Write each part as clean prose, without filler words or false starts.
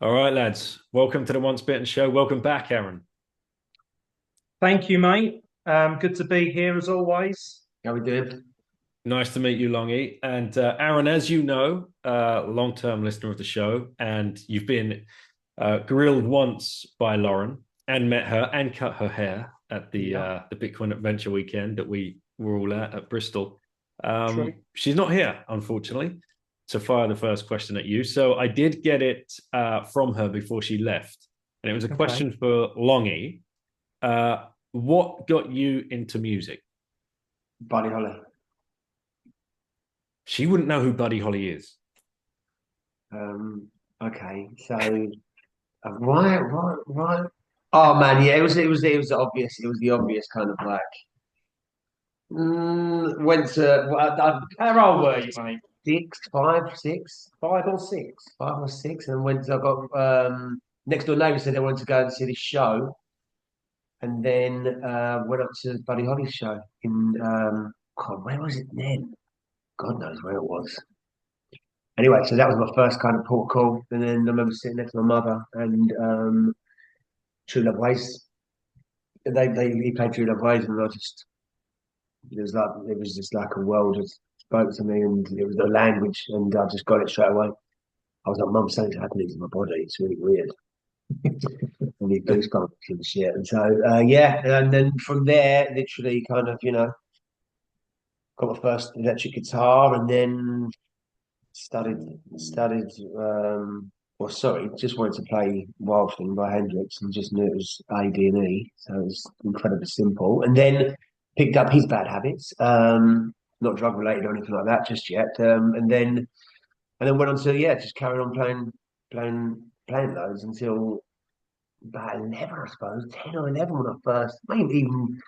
All right, lads. Welcome to the Once Bitten Show. Welcome back, Aaron. Thank you, mate. Good to be here as always. How we doing? Nice to meet you, Longy. And Aaron, as you know, long-term listener of the show, and you've been grilled once by Lauren and met her and cut her hair at Yeah, the Bitcoin Adventure weekend that we were all at Bristol. true. She's not here, unfortunately, to fire the first question at you. So I did get it from her before she left, and it was a Okay. question for Longy. What got you into music? Buddy Holly. She wouldn't know who Buddy Holly is. Um, okay, so right. Oh man, yeah, it was obvious. It was the obvious kind of like went to how old were you, mate? Six, five, six, five or six, and went. I got next door neighbour said they wanted to go and see this show, and then went up to Buddy Holly's show in God, where was it then? God knows where it was. Anyway, so that was my first kind of port call. And then I remember sitting next to my mother and True Love Ways. They he played True Love Ways, and it was just like a world that spoke to me, and it was the language, and I just got it straight away. I was like, Mum, something's happening to my body. It's really weird. And he goosebumps and shit. And so yeah, and then from there, literally kind of got my first electric guitar, and then studied studied well sorry, just wanted to play Wild Thing by Hendrix and just knew it was A, D and E. So it was incredibly simple. And then picked up his bad habits, not drug related or anything like that just yet. And then went on to just carry on playing those until about 11, I suppose, 10 or 11 when I first, maybe even,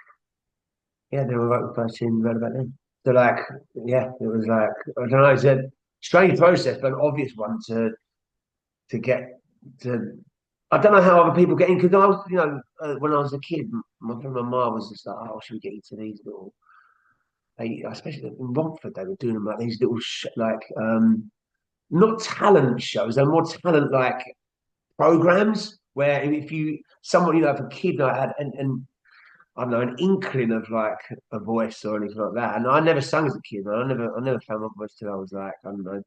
they were right the first tune right about then. So like, it was like, I don't know, it's a strange process, but an obvious one to get to. I don't know how other people get in because I was, when I was a kid, my mum was just like, "Oh, should we get into these little?" Especially in Romford, they were doing them like these little not talent shows, they're more talent like programs where if you someone if a kid like had and I don't know, an inkling of like a voice or anything like that. And I never sang as a kid. I never found my voice till I was like, I don't know,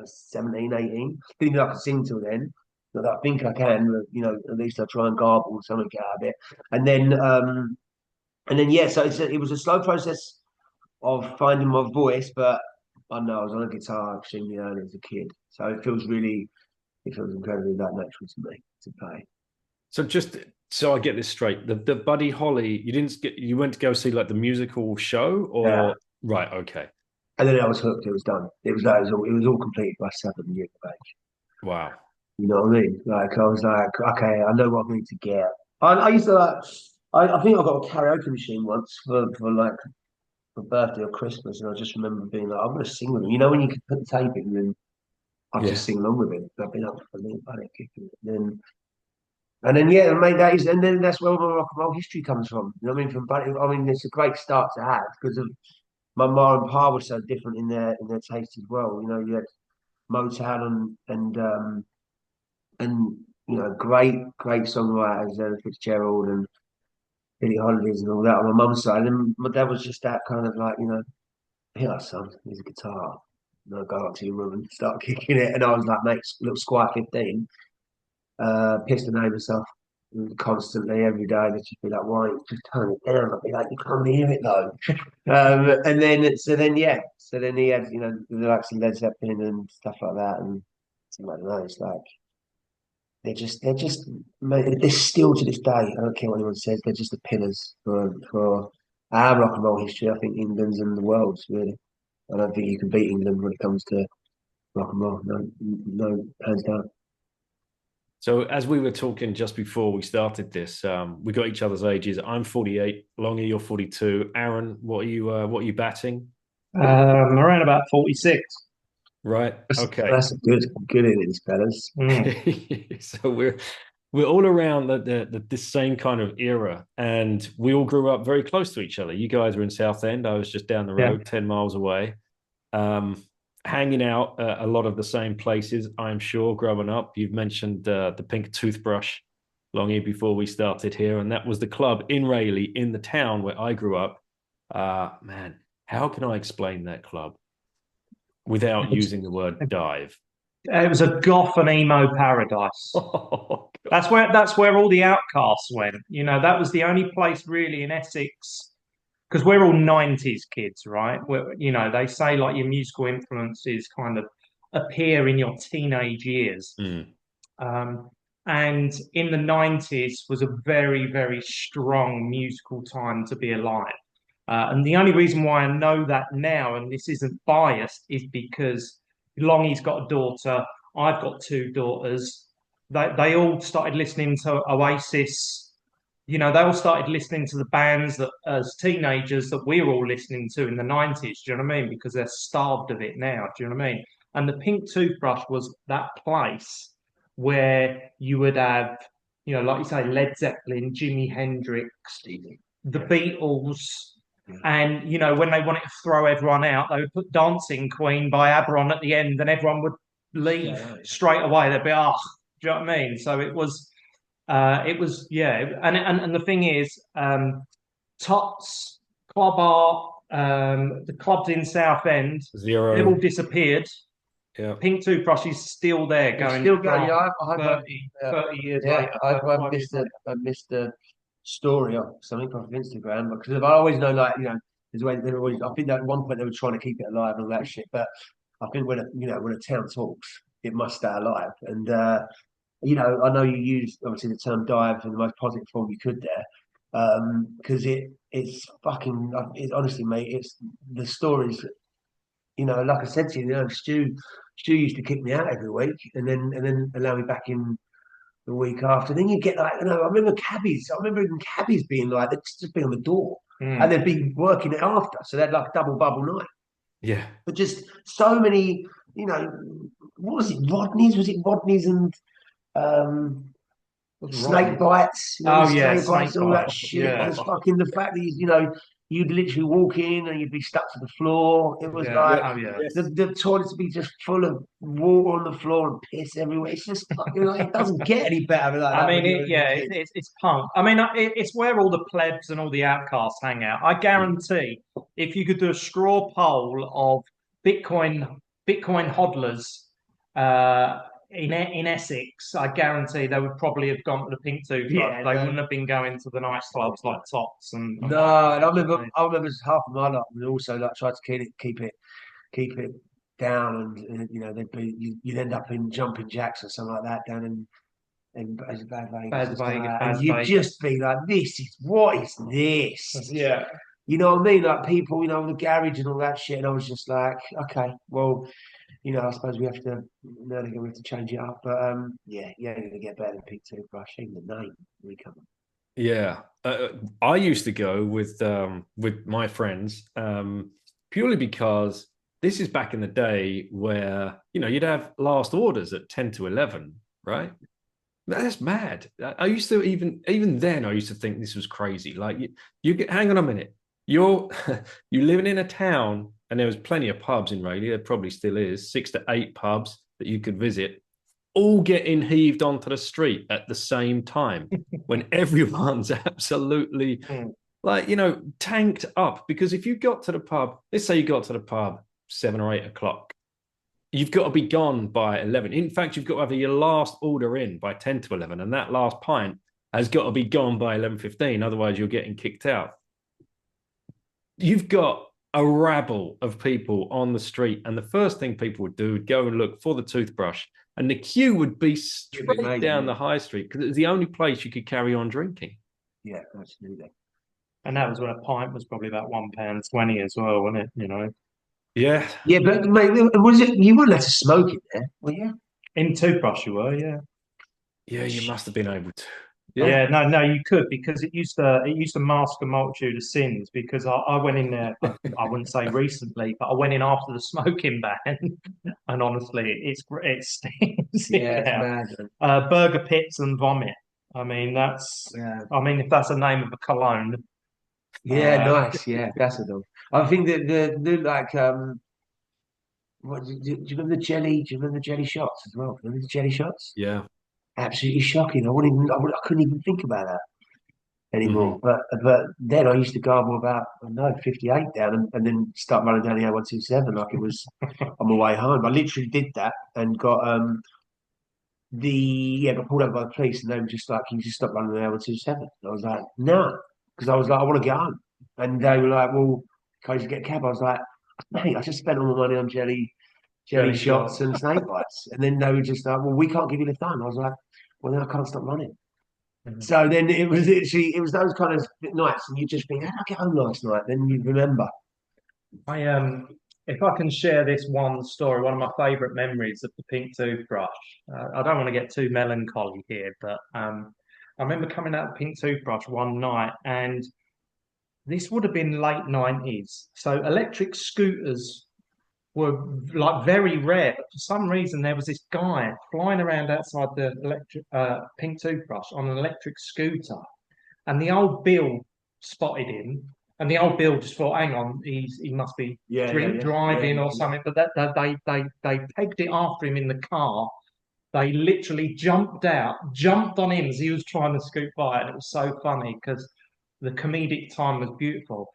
17, 18. Didn't even know I could sing till then. But I think I can, at least I try and garble something out of it. And then, yeah, so it was a slow process of finding my voice, but I know I was on a guitar extremely early as a kid. So it feels incredibly that natural to me to play. So just so I get this straight, the Buddy Holly, you went to go see like the musical show Yeah. or right? Okay, And then I was hooked. It was done. It was all completed by 7 years of age. wow. You know what I mean? Like I was like, okay, I know what I need to get. I used to like. I think I got a karaoke machine once for like for birthday or Christmas, and I just remember being like, I'm gonna sing with them. You know when you can put the tape in, and I Yeah. just sing along with it. I've been up for a minute, I don't kick it. And then mate, and then that's where my rock and roll history comes from. You know what I mean? I mean, it's a great start to have because of my mom and pa were so different in their taste as well. You had Motown and great songwriters, Fitzgerald and Billie Holidays and all that on my mum's side. And my dad was just that kind of like, here, son, here's a guitar. And I'll go up to your room and start kicking it. And I was like, mate, little Squire 15, pissed the neighbours off constantly every day. They'd just be like, why don't you just turn it down? I'd be like, you can't hear it though. So then he had, the likes of Led Zeppelin and stuff like that. And I don't know, it's like, they're just, mate, they're still to this day. I don't care what anyone says. They're just the pillars for our rock and roll history. I think England's and the world's really. I don't think you can beat England when it comes to rock and roll. No, no, hands down. So as we were talking just before we started this, we got each other's ages. I'm 48. Longy, you're 42. Aaron, what are you batting? Around about 46. Right. That's, Okay. that's a good innings, fellas. Mm. So we're all around the same kind of era, and we all grew up very close to each other. You guys were in Southend. I was just down the Yeah. road, 10 miles away. Um, hanging out a lot of the same places, I'm sure, growing up. You've mentioned the Pink Toothbrush, Longy, before we started here, and that was the club in Rayleigh, in the town where I grew up. Man, how can I explain that club without using the word dive? It was a goth and emo paradise. Oh, That's where all the outcasts went. You know, that was the only place really in Essex, because we're all 90s kids, right? You know, they say like your musical influences kind of appear in your teenage years. Mm. And in the 90s was a very, very strong musical time to be alive. And the only reason why I know that now, and this isn't biased, is because Longy's got a daughter, I've got two daughters. They all started listening to Oasis. You know, they all started listening to the bands that, as teenagers, that we were all listening to in the 90s. Do you know what I mean? Because they're starved of it now. Do you know what I mean? And the Pink Toothbrush was that place where you would have, you know, like you say, Led Zeppelin, Jimi Hendrix, the Beatles. And, you know, when they wanted to throw everyone out, they would put Dancing Queen by ABBA on at the end, and everyone would leave straight away. They'd be, oh, do you know what I mean? So it was, yeah. And the thing is, Tots, Club Art, the clubs in Southend, Zero. they've all disappeared. Yeah. Pink Toothbrush is still there, going still going. strong, Yeah, 30 years yeah, later. I missed a story or something off of Instagram because I always know, like, you know, there's a way they were always. I think that at one point they were trying to keep it alive and all that shit. But I think when when a town talks, it must stay alive. And you know, I know you used obviously the term dive in the most positive form you could there, because it's fucking. Honestly, mate, it's the stories. You know, like I said to you, Stu used to kick me out every week, and then allow me back in the week after. Then you get like, you know, I remember cabbies. I remember even cabbies being like, they'd just be on the door, and they'd be working it after, so they'd like double bubble night. Yeah. But just so many, you know, what was it? Rodney's? Was it Rodney's and snake bites? You know, Oh yeah, snake bites, all that bites. shit. Yeah. Just fucking the fact that you know. You'd literally walk in and you'd be stuck to the floor. It was like the toilets would be just full of water on the floor and piss everywhere. It's just fucking like, it doesn't get any better than that. I mean, it's punk. I mean, it's where all the plebs and all the outcasts hang out. I guarantee, if you could do a straw poll of Bitcoin hodlers in Essex, I guarantee they would probably have gone to the Pink Toothbrush. Yeah, they wouldn't have been going to the nice clubs like Tots and no. And I remember half of my life we also like tried to keep it down, and you know you'd end up in jumping jacks or something like that down in Bad Vegas, and you'd just be like, what is this? Yeah. You know what I mean? Like people, you know, the garage and all that shit. And I was just like, okay, well, you know, I suppose we have to change it up. But yeah, you're going to get better than Pink Toothbrush. Even the name, really come on. Yeah, I used to go with my friends purely because this is back in the day where, you know, you'd have last orders at 10 to 11, right? That's mad. I used to even then I used to think this was crazy. Like you get, hang on a minute, you're you living in a town, and there was plenty of pubs in Rayleigh. There probably still is 6 to 8 pubs that you could visit, all getting heaved onto the street at the same time when everyone's absolutely like, you know, tanked up. Because if you got to the pub, let's say you got to the pub 7 or 8 o'clock, you've got to be gone by 11. In fact, you've got to have your last order in by 10 to 11, and that last pint has got to be gone by 11:15. Otherwise, you're getting kicked out. You've got a rabble of people on the street, and the first thing people would do would go and look for the toothbrush, and the queue would be straight down the high street because it was the only place you could carry on drinking. Yeah, absolutely. And that was when a pint was probably about £1.20 as well, wasn't it? You know. Yeah. Yeah, but mate, was it you weren't allowed to smoke it there? Well, yeah. In Toothbrush, you were, yeah. Yeah, you must have been able to. Yeah, no, you could, because it used to mask a multitude of sins. Because I went in there, I wouldn't say recently, but I went in after the smoking ban, and honestly, it stinks. Yeah, it's mad. Burger pits and vomit. I mean, I mean, if that's a name of a cologne. Yeah, nice. Yeah, that's a dog. I think that the like Do you remember the jelly? Do you remember the jelly shots as well? Remember the jelly shots? Yeah. Absolutely shocking. I couldn't even think about that Hmm. anymore. But then I used to garble about, I don't know, 58 down and then start running down the A127 like it was on my way home. I literally did that and got got pulled over by the police and they were just like, "Can you just stop running the A127?" I was like, "No," because I was like, "I want to get home." And they were like, "Well, can I just get a cab?" I was like, "Mate, I just spent all my money on jelly Jelly shots shots. and snake bites." And then they were just like, "Well, we can't give you the time." I was like, "Well, then I can't stop running." Mhm. So then it was literally, it was those kind of nights, and you just think, "How did I get home last night?" Then you remember. I if I can share this one story, one of my favourite memories of the pink toothbrush. I don't want to get too melancholy here, but I remember coming out of the pink toothbrush one night, and this would have been late 90s. So electric scooters were like very rare, but for some reason there was this guy flying around outside the electric pink toothbrush on an electric scooter, and the old Bill spotted him, and the old Bill just thought, "Hang on, he must be Yeah, yeah, drink yeah, yeah, driving yeah, or yeah. something." But they pegged it after him in the car. They literally jumped out, jumped on him as he was trying to scoot by, and it was so funny because the comedic time was beautiful.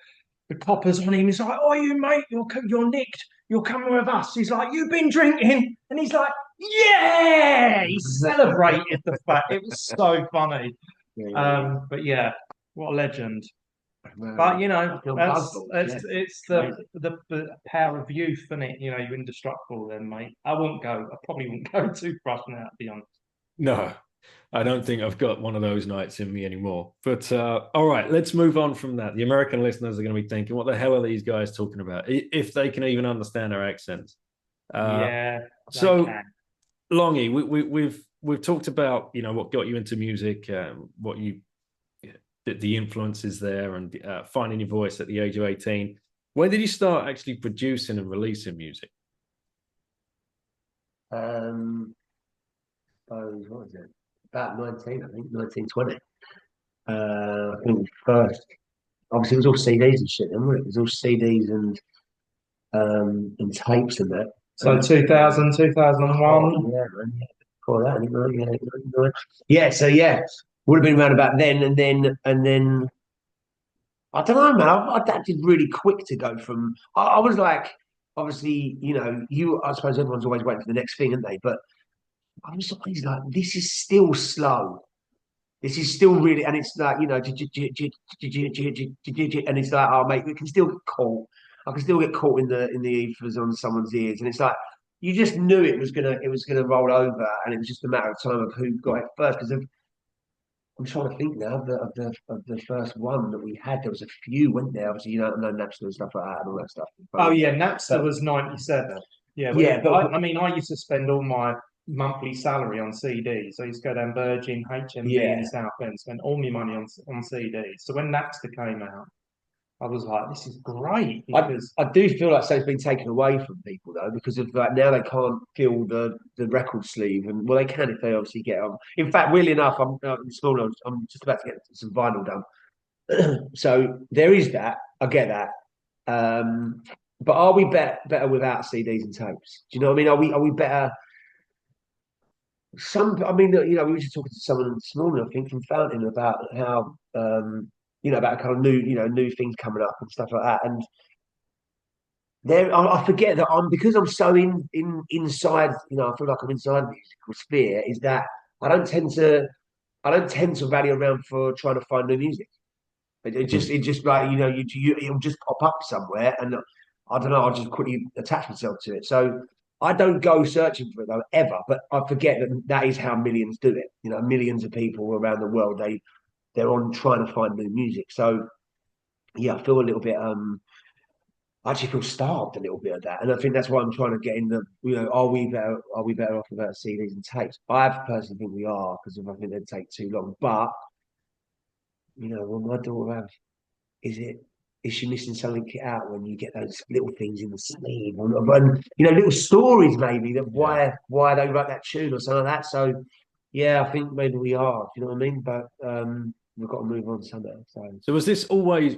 The copper's on him. He's like, "Oh, you mate, you're nicked. You're coming with us." He's like, "You've been drinking," and he's like, "Yeah!" He celebrated the fact. It was so funny. Yeah, yeah, yeah. But yeah, what a legend. But Well, you know, I feel that's buzzballs. it's Yeah, it's amazing. the power of youth, isn't it? You know, you're indestructible then, mate. I won't go. I probably wouldn't go toothbrush now, to be honest. No, I don't think I've got one of those nights in me anymore. But all right, let's move on from that. The American listeners are going to be thinking, what the hell are these guys talking about? If they can even understand our accents. Uh, Yeah, they so, can. Longy, we've talked about what got you into music, what you the influences there, and finding your voice at the age of 18. When did you start actually producing and releasing music? What was it? About 19, I think, 1920. I think first, obviously, it was all CDs and shit, wasn't it? It was all CDs and tapes and that. So 2000, Oh, 2001. yeah, man. Yeah. Before that, I think, 98, 99. Yeah, so yeah, would have been around about then, and then I don't know, man. I adapted really quick to go from. I was like, obviously, I suppose everyone's always waiting for the next thing, aren't they? But I was always like, this is still slow. This is still really, and it's like, and it's like, oh mate, we can still get caught. I can still get caught in the ethers on someone's ears, and it's like you just knew it was gonna roll over, and it was just a matter of time of who got it first. Because I'm trying to think now of the first one that we had. There was a few, weren't there? Obviously, no Napster and stuff like that, and all that stuff. Oh Phones. yeah, Napster But was 97. Yeah, yeah, I mean, I used to spend all my monthly salary on CDs. I used to go down Virgin, HMV in yeah. Southend, spend all my money on CDs. So when Napster came out, I was like, this is great I, because I do feel like something's been taken away from people though, because of like now they can't feel the record sleeve, and well they can if they obviously get on. In fact, weirdly enough, I'm small. I'm just about to get some vinyl done, so there is that. I get that, but are we better without CDs and tapes? Do you know what I mean? Are we better? I mean, we were just talking to someone this morning, I think, from Fountain about how about kind of new things coming up and stuff like that, and I forget that because I'm so inside. I feel like I'm inside the musical sphere. Is that I don't tend to rally around for trying to find new music. It just like it'll just pop up somewhere, and I don't know. I'll just quickly attach myself to it. So I don't go searching for it though ever. But I forget that is how millions do it. Millions of people around the world they're on trying to find new music. So yeah, I feel a little bit I actually feel starved a little bit of that, and I think that's why I'm trying to get in the. Are we better off without CDs and tapes? I personally think we are because I think they'd take too long. But will my daughter have? Is she missing something out when you get those little things in the sleeve, and little stories maybe that Yeah. why they wrote that tune or something like that. So yeah, I think maybe we are. Do you know what I mean? But we've got to move on somehow. So was this always,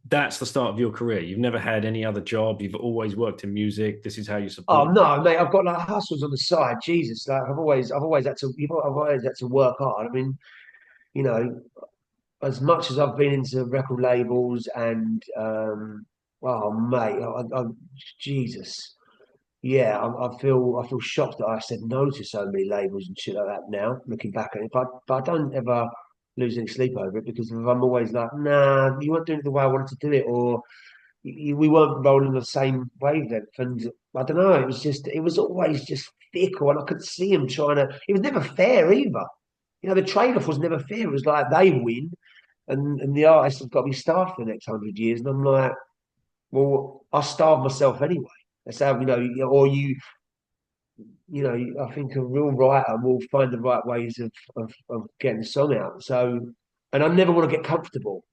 that's the start of your career? You've never had any other job? You've always worked in music? This is how you Oh support? no, mate! I've got like hustles on the side. Jesus, like I've always had to, I've always had to work hard. I mean, you know, as much as I've been into record labels and, oh mate, Jesus, yeah, I feel shocked that I said no to so many labels and shit like that now, looking back at it. But I don't ever lose any sleep over it because I'm always like, nah, you weren't doing it the way I wanted to do it, or we weren't rolling the same wavelength. And I don't know, it was always just fickle, and I could see him trying to. It was never fair either. You know, the trade-off was never fair. It was like they win, and the artist has got to be starved for the next 100 years. And I'm like, well, I starve myself anyway. That's how, or I think a real writer will find the right ways of getting the song out. So, and I never want to get comfortable.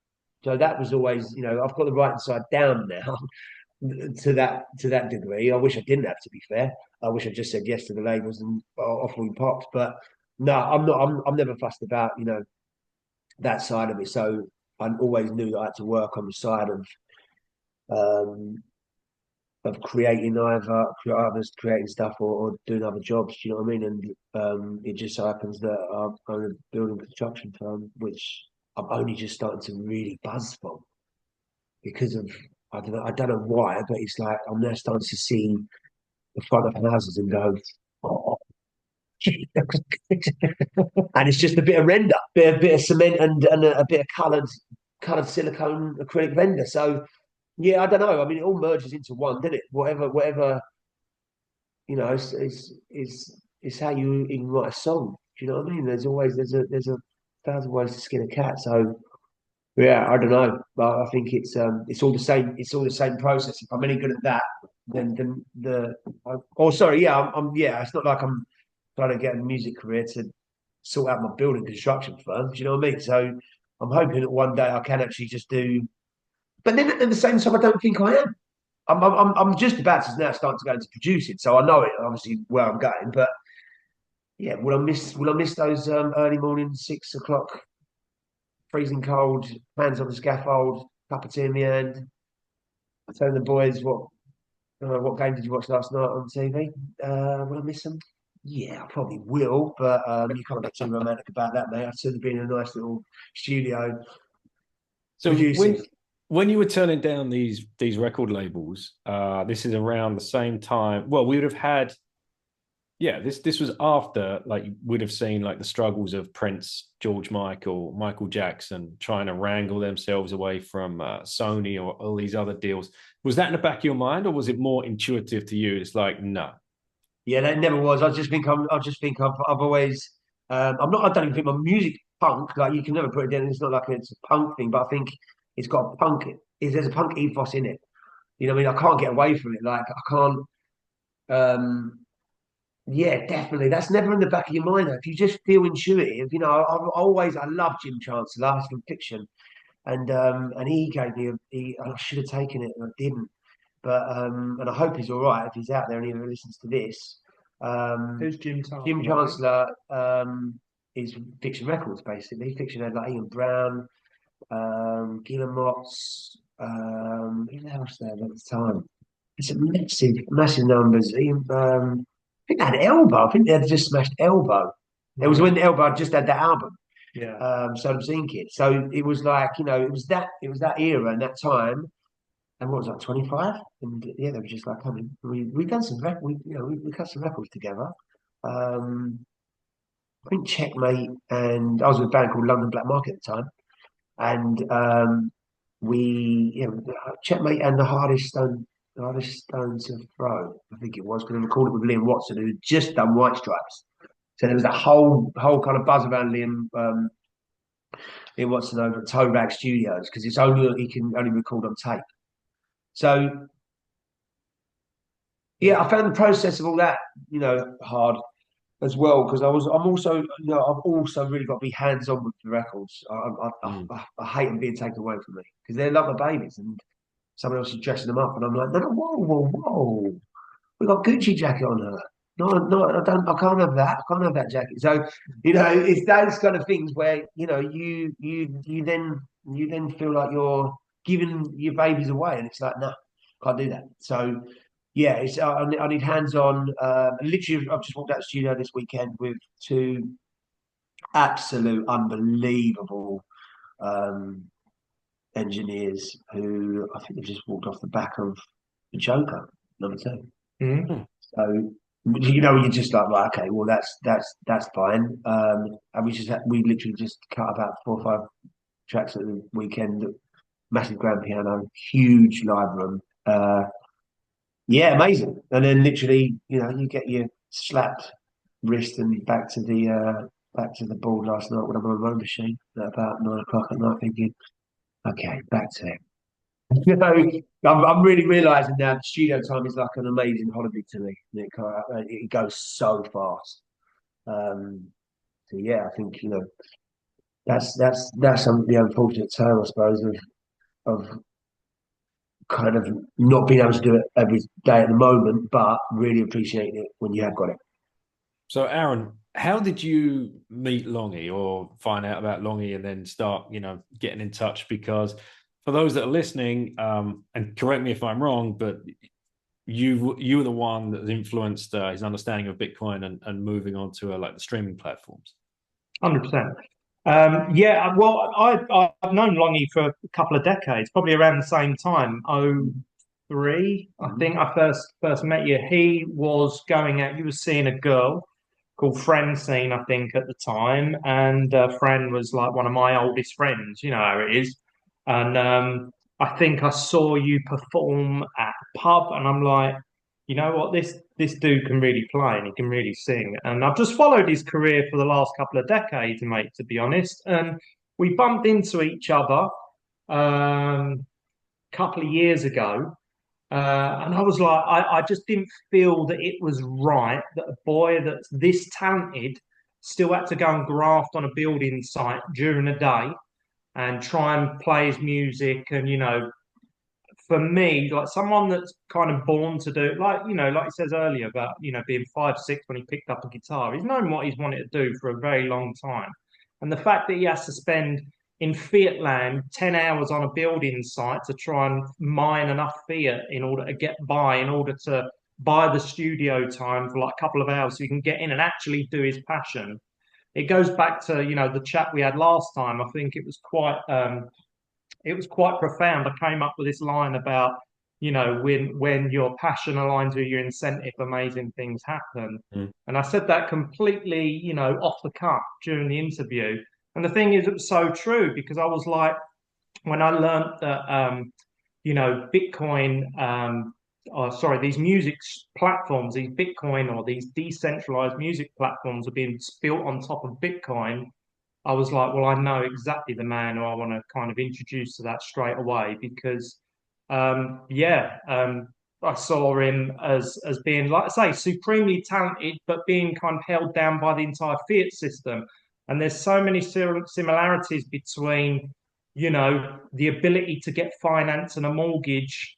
So that was always, I've got the writing side down now to that degree. I wish I didn't have, to be fair. I wish I just said yes to the labels and off we popped. But no, I'm not. I'm never fussed about that side of it. So I always knew that I had to work on the side um, of creating either creating stuff or doing other jobs. Do you know what I mean? And it just so happens that I'm on a building construction firm, which I'm only just starting to really buzz from because of I don't know why, but it's like I'm now starting to see the front of houses and go, oh, and it's just a bit of render, bit of cement and a bit of coloured silicone acrylic render. So yeah, I don't know. I mean, it all merges into one, doesn't it? Whatever it's how you even write a song. Do you know what I mean? There's a thousand ways to skin a cat. So yeah, I don't know, but I think it's all the same. It's all the same process. If I'm any good at that, then oh sorry, yeah, yeah. It's not like I'm trying to get a music career to sort out my building construction firm. Do you know what I mean? So I'm hoping that one day I can actually just do. But then at the same time, I don't think I am. I'm just about to now start to go into producing, so I know it obviously where I'm going. But yeah, will I miss those early morning 6 o'clock, freezing cold, hands on the scaffold, cup of tea in my hand, telling the boys what game did you watch last night on TV? Will I miss them? Yeah, I probably will, but you can't get too romantic about that, mate. I'd sooner be in a nice little studio So producing. when you were turning down these record labels, this is around the same time. Well, we would have had, yeah, this was after, like, you would have seen like the struggles of Prince, George Michael, Michael Jackson trying to wrangle themselves away from Sony or all these other deals. Was that in the back of your mind, or was it more intuitive to you? It's like, no. Yeah, that never was. I just think I've always. I'm not. I don't even think my music punk. Like you can never put it down. It's not like it's a punk thing, but I think it's got a punk. There's a punk ethos in it. You know what I mean? I can't get away from it. Like I can't. Yeah, definitely. That's never in the back of your mind. Though. If you just feel intuitive, I love Jim Chancellor from Fiction, and he gave me I should have taken it and I didn't. But and I hope he's all right if he's out there and he ever listens to this. Who's Jim Chancellor? Jim Chancellor is Fiction Records basically. Fiction had like Ian Brown, Gila Motts, who else there at the time? It's a massive numbers. I think they had Elbow. I think they had just smashed Elbow. It was when Elbow had just had that album. Yeah. So I'm thinking. So it was like, it was that era and that time. And what was that, 25? And yeah, they were just like, coming. We done some we cut some records together. I think Checkmate, and I was with a band called London Black Market at the time. And Checkmate and the hardest stone to throw, I think it was, because I recorded with Liam Watson, who had just done White Stripes. So there was that whole kind of buzz around Liam Watson over at Toe Rag Studios because he can only record on tape. So yeah, I found the process of all that, hard as well because I'm also, I've also really got to be hands on with the records. I hate them being taken away from me because they're like my babies and someone else is dressing them up, and I'm like, no, whoa, we got Gucci jacket on her. No, I can't have that. I can't have that jacket. So, it's those kind of things where you then feel like you're giving your babies away, and it's like, no, can't do that. So, yeah, I need hands on. Literally, I've just walked out the studio this weekend with two absolute unbelievable um, engineers who I think they've just walked off the back of the Joker #2. Mm. So you're just like, right, okay, well that's fine. And we literally just cut about 4 or 5 tracks at the weekend. Massive grand piano, huge live room. Yeah, amazing. And then literally, you get your slapped wrist and back to the board last night when I'm on a row machine at about 9 o'clock at night, thinking, okay, back to it. I'm really realizing now that studio time is like an amazing holiday to me. It goes so fast. So yeah, I think that's the unfortunate term, I suppose, of kind of not being able to do it every day at the moment, but really appreciating it when you have got it. So, Aaron, how did you meet Longy or find out about Longy and then start, getting in touch? Because for those that are listening, and correct me if I'm wrong, but you were the one that influenced his understanding of Bitcoin and moving on to like the streaming platforms. 100%. Yeah, well, I've known Longy for a couple of decades, probably around the same time. 03, I think I first met you. He was going out, he was seeing a girl called Francine, I think, at the time. And Fran was like one of my oldest friends, you know how it is. And I think I saw you perform at a pub, and I'm like, you know what, this dude can really play and he can really sing. And I've just followed his career for the last couple of decades, mate, to be honest. And we bumped into each other a couple of years ago. And I was like, I just didn't feel that it was right that a boy that's this talented still had to go and graft on a building site during the day and try and play his music. And, for me, like someone that's kind of born to do, like, like he says earlier about, being 5'6" when he picked up a guitar, he's known what he's wanted to do for a very long time. And the fact that he has to spend in fiat land 10 hours on a building site to try and mine enough fiat in order to get by, in order to buy the studio time for like a couple of hours so he can get in and actually do his passion. It goes back to, the chat we had last time. I think it was quite profound. I came up with this line about, when your passion aligns with your incentive, amazing things happen. Mm. And I said that completely, off the cuff during the interview. And the thing is, it was so true because I was like, when I learned that, Bitcoin, these music platforms, these Bitcoin or these decentralized music platforms are being built on top of Bitcoin. I was like, well, I know exactly the man who I want to kind of introduce to that straight away because, I saw him as being, like I say, supremely talented, but being kind of held down by the entire fiat system. And there's so many similarities between, the ability to get finance and a mortgage.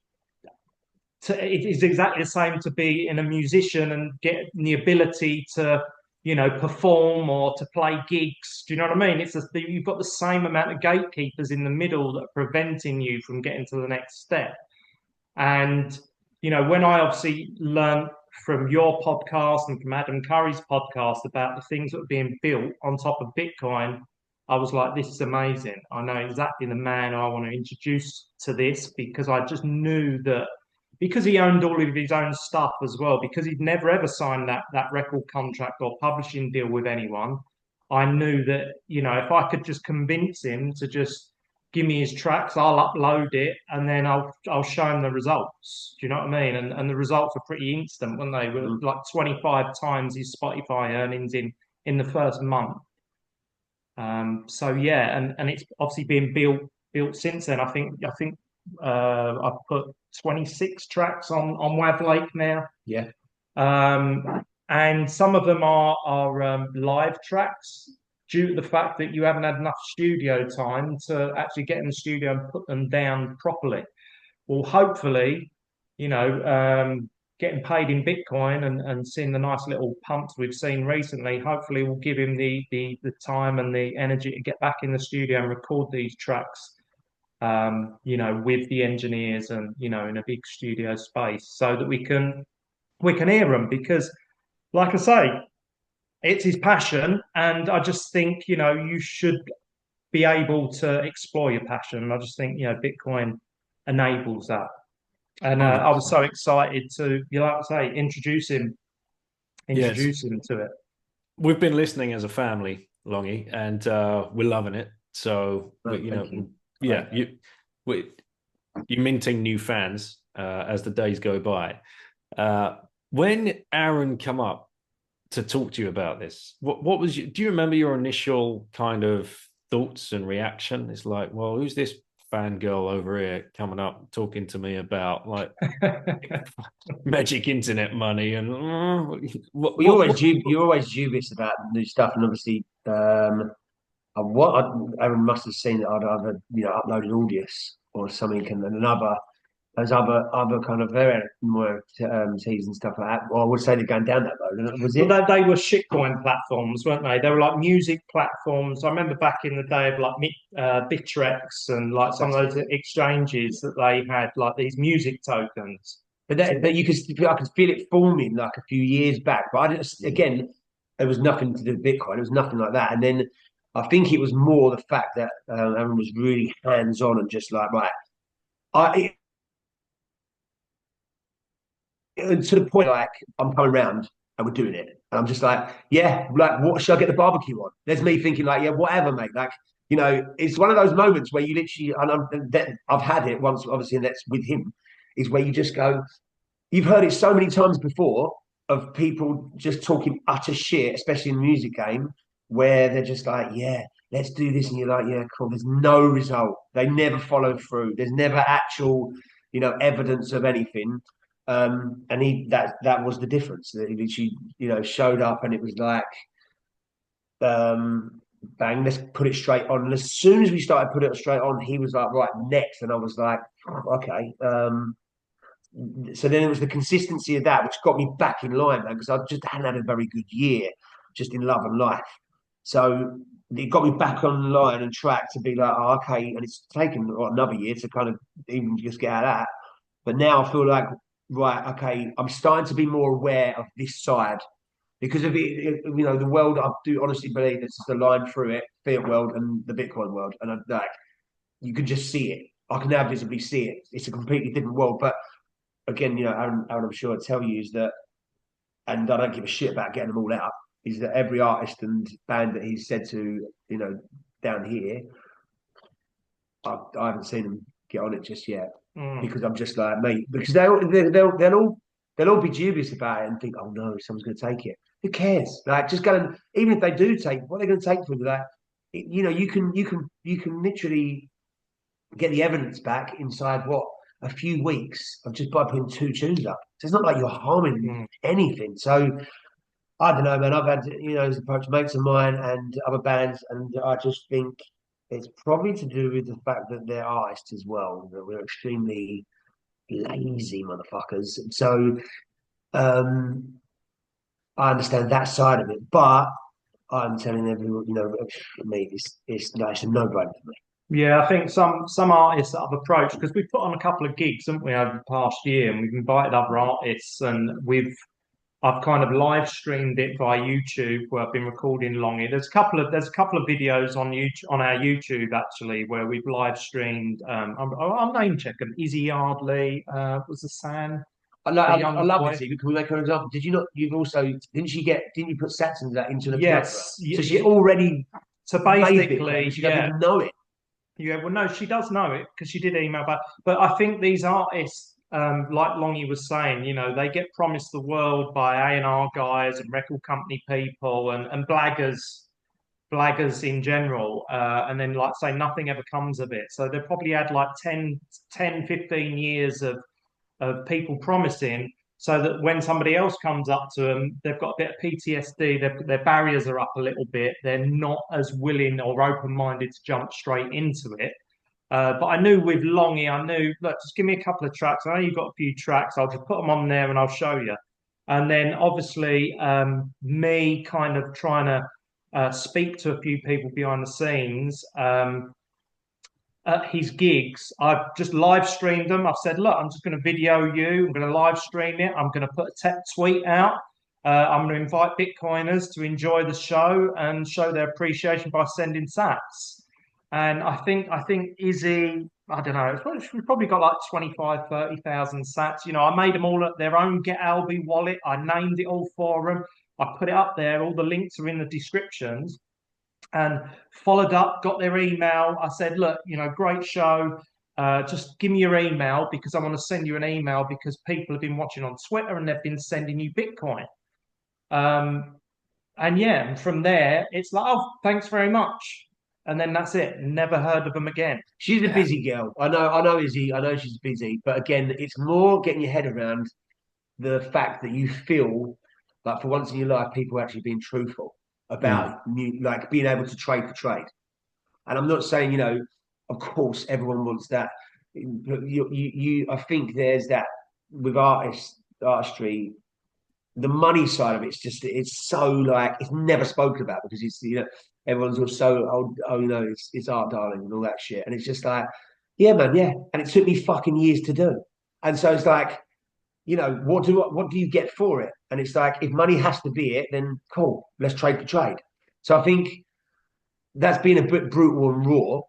It is exactly the same to be in a musician and get the ability to perform or to play gigs. Do you know what I mean? You've got the same amount of gatekeepers in the middle that are preventing you from getting to the next step. And, when I obviously learned from your podcast and from Adam Curry's podcast about the things that are being built on top of Bitcoin, I was like, this is amazing. I know exactly the man I want to introduce to this because I just knew that because he owned all of his own stuff as well, because he'd never ever signed that record contract or publishing deal with anyone, I knew that, if I could just convince him to just give me his tracks, I'll upload it and then I'll show him the results. Do you know what I mean? And the results were pretty instant, weren't they? Were like 25 times his Spotify earnings in the first month. So yeah, and it's obviously been built since then. I think I've put 26 tracks on Wavlake now. Yeah. And some of them are live tracks due to the fact that you haven't had enough studio time to actually get in the studio and put them down properly. Well, hopefully, getting paid in Bitcoin and seeing the nice little pumps we've seen recently, hopefully will give him the time and the energy to get back in the studio and record these tracks, with the engineers and, in a big studio space so that we can hear them. Because, like I say, it's his passion. And I just think, you should be able to explore your passion. I just think, Bitcoin enables that. And I was so excited to, like I say, introduce him to it. We've been listening as a family, Longy, and we're loving it. So, you're minting new fans as the days go by. When Aaron come up to talk to you about this, what was do you remember your initial kind of thoughts and reaction? It's like, well, who's this fangirl over here coming up talking to me about like magic internet money and you're always dubious about new stuff, and obviously Aaron must have seen that I'd either uploaded Audius or something, and another those other kind of very more teas and stuff like that. Well, I would say they're going down that road. And was it? Well, they were shitcoin platforms, weren't they? They were like music platforms. I remember back in the day of like Bittrex and like some of those exchanges that they had like these music tokens. But I could feel it forming like a few years back. But I just, again, there was nothing to do with Bitcoin. It was nothing like that. And then I think it was more the fact that Aaron was really hands on and just like, right, to the point like I'm coming round and we're doing it, and I'm just like, yeah, like what should I get the barbecue on? There's me thinking like, yeah, whatever, mate. Like, it's one of those moments where you literally, and I've had it once, obviously, and that's with him, is where you just go. You've heard it so many times before of people just talking utter shit, especially in the music game, where they're just like, yeah, let's do this, and you're like, yeah, cool. There's no result. They never follow through. There's never actual, evidence of anything. And that was the difference. That he literally, showed up, and it was like, bang, let's put it straight on. And as soon as we started putting it straight on, he was like, right, next. And I was like, okay. So then it was the consistency of that which got me back in line, man, because I just hadn't had a very good year, just in love and life. So it got me back on line and track to be like, oh, okay. And it's taken another year to kind of even just get out of that. But now I feel like, right, okay, I'm starting to be more aware of this side because of it. The world, I do honestly believe this is the line through it, fiat world and the Bitcoin world. And I'm like, you can just see it. I can now visibly see it. It's a completely different world. But again, Aaron, I'm sure I'd tell you is that, and I don't give a shit about getting them all out, is that every artist and band that he's said to, down here, I haven't seen them get on it just yet. Because I'm just like, mate, because they'll all be dubious about it and think, oh no, someone's going to take it. Who cares? Like, just go and even if they do take, what are they going to take for that? You can literally get the evidence back inside a few weeks of just by putting 2 tunes up. So it's not like you're harming anything. So I don't know, man. I've had this approach mates of mine and other bands, and I just think it's probably to do with the fact that they're artists as well, that we're extremely lazy motherfuckers. So I understand that side of it, but I'm telling everyone, for me, it's a no-brainer for me. Yeah, I think some artists that I've approached, because we've put on a couple of gigs, haven't we, over the past year, and we've invited other artists, and I've kind of live streamed it via YouTube where I've been recording Longy. There's a couple of videos on YouTube, on our YouTube actually, where we've live streamed. I'll name check them. Izzy Yardley, was the San. I love it. Can we make an example? Did you not? You've also didn't you put Saturn into the yes? So she already. So basically, she doesn't even know it. Yeah, well, no, she does know it because she did email back. But I think these artists, like Longy was saying, they get promised the world by A&R guys and record company people and blaggers in general. And then, like, say, nothing ever comes of it. So they probably had like 10, 15 years of people promising, so that when somebody else comes up to them, they've got a bit of PTSD, their barriers are up a little bit, they're not as willing or open-minded to jump straight into it. But I knew with Longy, I knew, look, just give me a couple of tracks. I know you've got a few tracks. I'll just put them on there and I'll show you. And then obviously, me kind of trying to speak to a few people behind the scenes. At his gigs, I've just live streamed them. I've said, look, I'm just going to video you. I'm going to live stream it. I'm going to put a tweet out. I'm going to invite Bitcoiners to enjoy the show and show their appreciation by sending sats. And I think Izzy, I don't know, we've probably got like 25, 30,000 sats. You know, I made them all at their own Get Alby wallet. I named it all for them. I put it up there. All the links are in the descriptions. And followed up, got their email. I said, look, you know, great show. Just give me your email because I want to send you an email because people have been watching on Twitter and they've been sending you Bitcoin. And yeah, and from there, it's like, oh, thanks very much. And then that's it. Never heard of them again. She's a busy girl. I know Izzy. I know she's busy. But again, it's more getting your head around the fact that you feel like for once in your life, people are actually being truthful about like being able to trade for trade. And I'm not saying, you know, of course, everyone wants that. But I think there's that with artistry, the money side of it's so like it's never spoken about because it's you know everyone's all so you know it's art darling and all that shit and it's just like yeah man yeah and it took me fucking years to do and so it's like you know what do you get for it and it's like if money has to be it then cool let's trade for trade so I think that's been a bit brutal and raw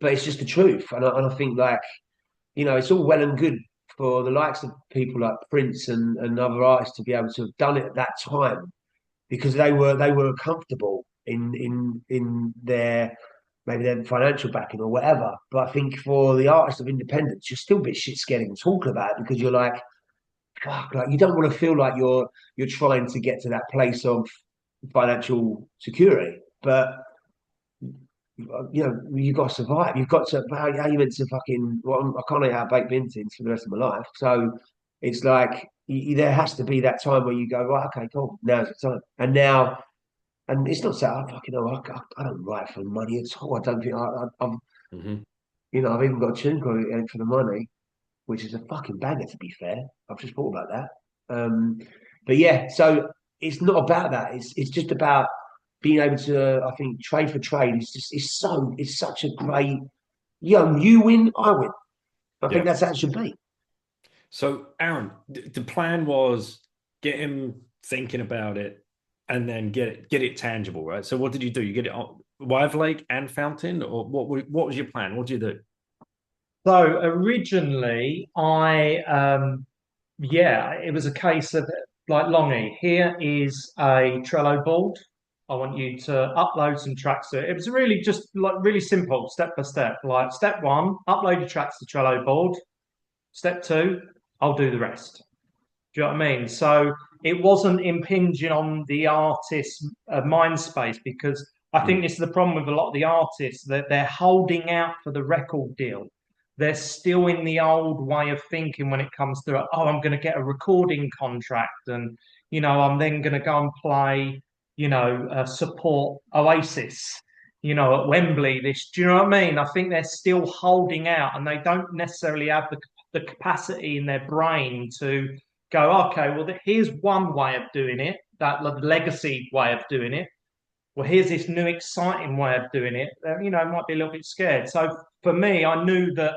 but it's just the truth and I think like you know it's all well and good for the likes of people like Prince and other artists to be able to have done it at that time because they were comfortable in their maybe their financial backing or whatever. But I think for the artists of independence, you're still a bit shit scared to talk about it because you're like, fuck, like you don't want to feel like you're trying to get to that place of financial security. But you know, you've got to survive. You've got to how you meant to fucking. Well, I can't eat out baked beans for the rest of my life. So it's like there has to be that time where you go right. Okay, cool. Now's the time. And now, and it's not so. I fucking know. I don't write for money at all. I don't think I'm. You know, I've even got a tune called "Ain't for the Money," which is a fucking banger. To be fair, I've just thought about that. But yeah, so it's not about that. It's just about being able to, I think, trade for trade is just it's such a great, you know, you win, I win. I think that's how it should be. So, Aaron, the plan was get him thinking about it and then get it tangible, right? So, what did you do? You get it on Wavlake and Fountain, or what was your plan? What did you do? So originally, it was a case of like Longy. Here is a Trello board. I want you to upload some tracks to it. It was really just like really simple, step by step. Like step one, upload your tracks to Trello board. Step two, I'll do the rest. Do you know what I mean? So it wasn't impinging on the artist's mind space because I think this is the problem with a lot of the artists that they're holding out for the record deal. They're still in the old way of thinking when it comes to, oh, I'm going to get a recording contract and, you know, I'm then going to go and play, you know, support Oasis, you know, at Wembley. Do you know what I mean? I think they're still holding out and they don't necessarily have the capacity in their brain to go, okay, well, here's one way of doing it, that legacy way of doing it. Well, here's this new exciting way of doing it. You know, I might be a little bit scared. So for me, I knew that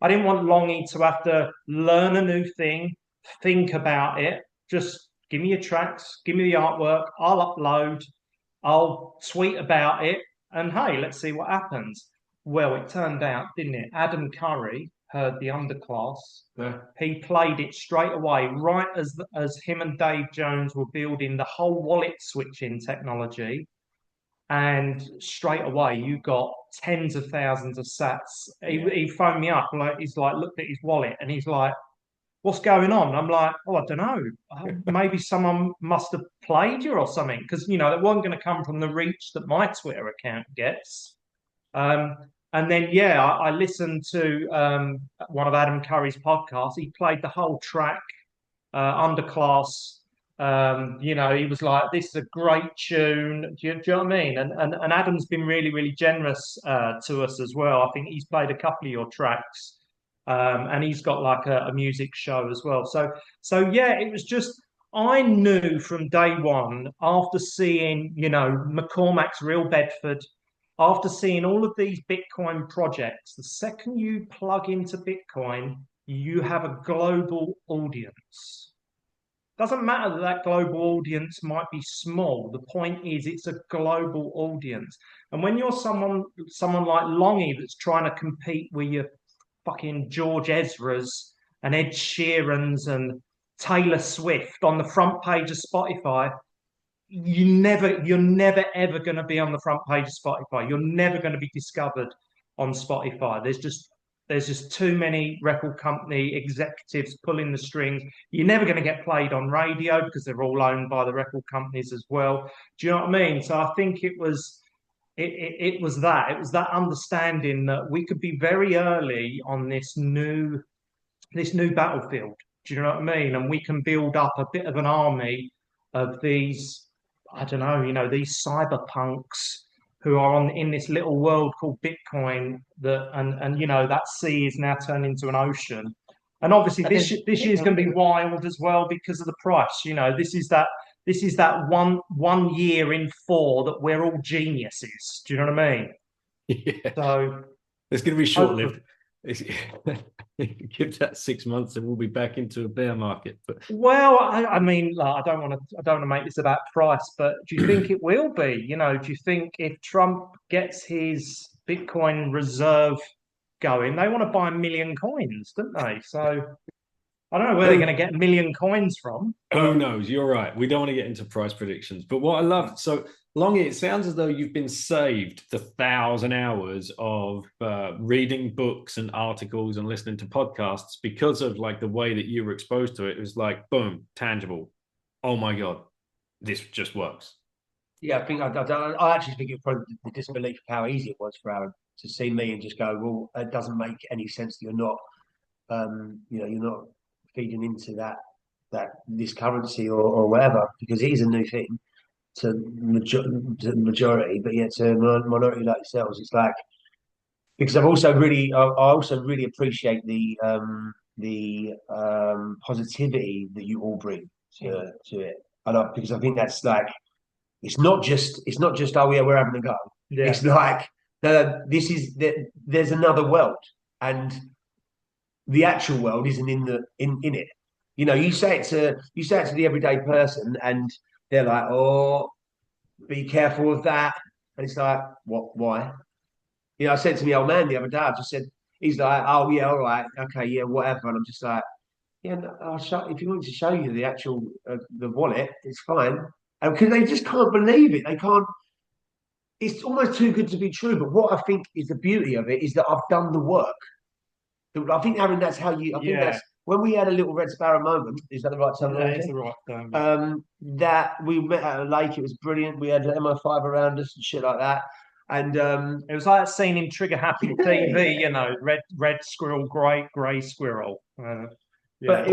I didn't want Longy to have to learn a new thing, think about it. Just give me your tracks, give me the artwork, I'll upload, I'll tweet about it, and hey, let's see what happens. Well, it turned out, didn't it? Adam Curry heard the Underclass. Yeah. He played it straight away, right as him and Dave Jones were building the whole wallet switching technology. And straight away, you got tens of thousands of sats. He phoned me up, like he's like looked at his wallet, and he's like, "What's going on?" I'm like, "Oh, I don't know. Maybe someone must have played you or something, because you know that wasn't going to come from the reach that my Twitter account gets." And then, yeah, I listened to one of Adam Curry's podcasts. He played the whole track, Underclass. He was like, "This is a great tune." Do you know what I mean? And Adam's been really, really generous to us as well. I think he's played a couple of your tracks, and he's got like a music show as well. So yeah, it was just I knew from day one after seeing McCormack's Real Bedford, after seeing all of these Bitcoin projects, the second you plug into Bitcoin, you have a global audience. Doesn't matter that that global audience might be small. The point is, it's a global audience. And when you're someone like Longy that's trying to compete with your fucking George Ezra's and Ed Sheeran's and Taylor Swift on the front page of Spotify, you're never ever going to be on the front page of Spotify. You're never going to be discovered on Spotify. There's just too many record company executives pulling the strings. You're never going to get played on radio because they're all owned by the record companies as well. Do you know what I mean? So I think it was that understanding that we could be very early on this new battlefield. Do you know what I mean? And we can build up a bit of an army of these, I don't know, these cyberpunks who are in this little world called Bitcoin. That sea is now turned into an ocean. And obviously, this year's going to be wild as well because of the price. This is that one year in four that we're all geniuses. Do you know what I mean? Yeah. So it's going to be short-lived. Give that 6 months and we'll be back into a bear market. But well, I mean, like, I don't want to make this about price, but do you think it will be? Do you think if Trump gets his Bitcoin reserve going, they want to buy 1 million coins, don't they? So I don't know where they're going to get 1 million coins from. Who knows? You're right. We don't want to get into price predictions. But what I love, so Longy, it sounds as though you've been saved the 1,000 hours of reading books and articles and listening to podcasts because of like the way that you were exposed to it. It was like, boom, tangible. Oh my God, this just works. Yeah, I actually think it's probably the disbelief of how easy it was for Aaron to see me and just go, well, it doesn't make any sense that you're not, you're not feeding into this currency or whatever, because it is a new thing to the majority, but yet to a minority like yourselves, it's like, because I also really appreciate the positivity that you all bring to it, because I think that's like, it's not just oh yeah, we're having a go. Yeah. It's like, no, there's another world, and the actual world isn't in it. You say it to the everyday person, and they're like, "Oh, be careful of that." And it's like, "What? Why?" I said to my old man the other day. I just said, he's like, "Oh yeah, all right, okay, yeah, whatever." And I'm just like, "Yeah, no, I'll show if you want me to show you the actual the wallet, it's fine." And because they just can't believe it, they can't. It's almost too good to be true. But what I think is the beauty of it is that I've done the work. I think, Aaron, that's how you. I think that's when we had a little Red Sparrow moment. Is that the right terminology? That is the right term. That we met at a lake. It was brilliant. We had MI5 around us and shit like that. And it was like that scene in Trigger Happy TV. Red squirrel, grey squirrel. But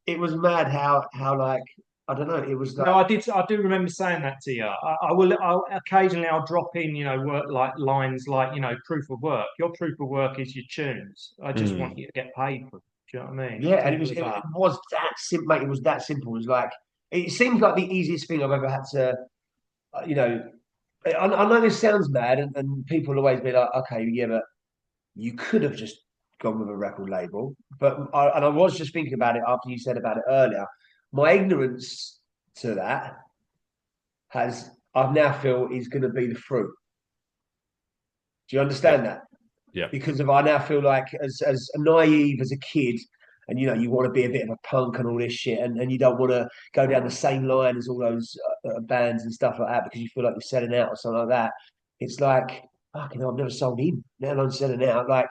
it was mad how like, I don't know. It was like, no, I do remember saying that to you. I'll occasionally drop in, work like lines like, proof of work. Your proof of work is your tunes. I just want you to get paid for it. Do you know what I mean? Yeah, and it was that simple, mate. It was that simple. It was like, it seems like the easiest thing I've ever had to, I know this sounds mad, and people will always be like, okay, yeah, but you could have just gone with a record label. But I was just thinking about it after you said about it earlier. My ignorance to that I now feel is going to be the fruit. Do you understand that? Yeah. Because I now feel like as naive as a kid, and you want to be a bit of a punk and all this shit, and you don't want to go down the same line as all those bands and stuff like that because you feel like you're selling out or something like that. It's like, fucking hell, I've never sold in, let alone selling out. Like,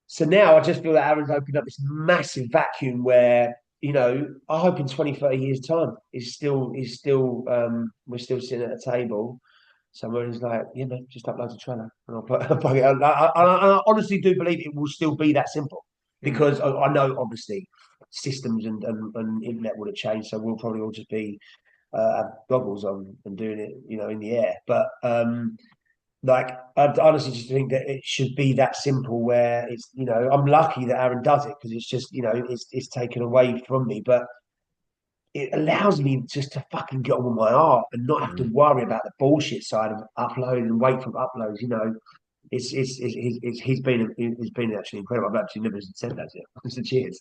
so now I just feel that Aaron's opened up this massive vacuum where, I hope in 20, 30 years' time we're still sitting at a table somewhere. He's like, just upload a trailer and I'll plug it out. I honestly do believe it will still be that simple, because I know, obviously, systems and internet would have changed. So we'll probably all just be have goggles on and doing it, in the air. But like, I honestly just think that it should be that simple. Where it's, I'm lucky that Aaron does it, because it's just, it's taken away from me, but it allows me just to fucking get on with my art and not have to worry about the bullshit side of uploading and wait for uploads. He's been actually incredible. I've actually never said that to him. So cheers.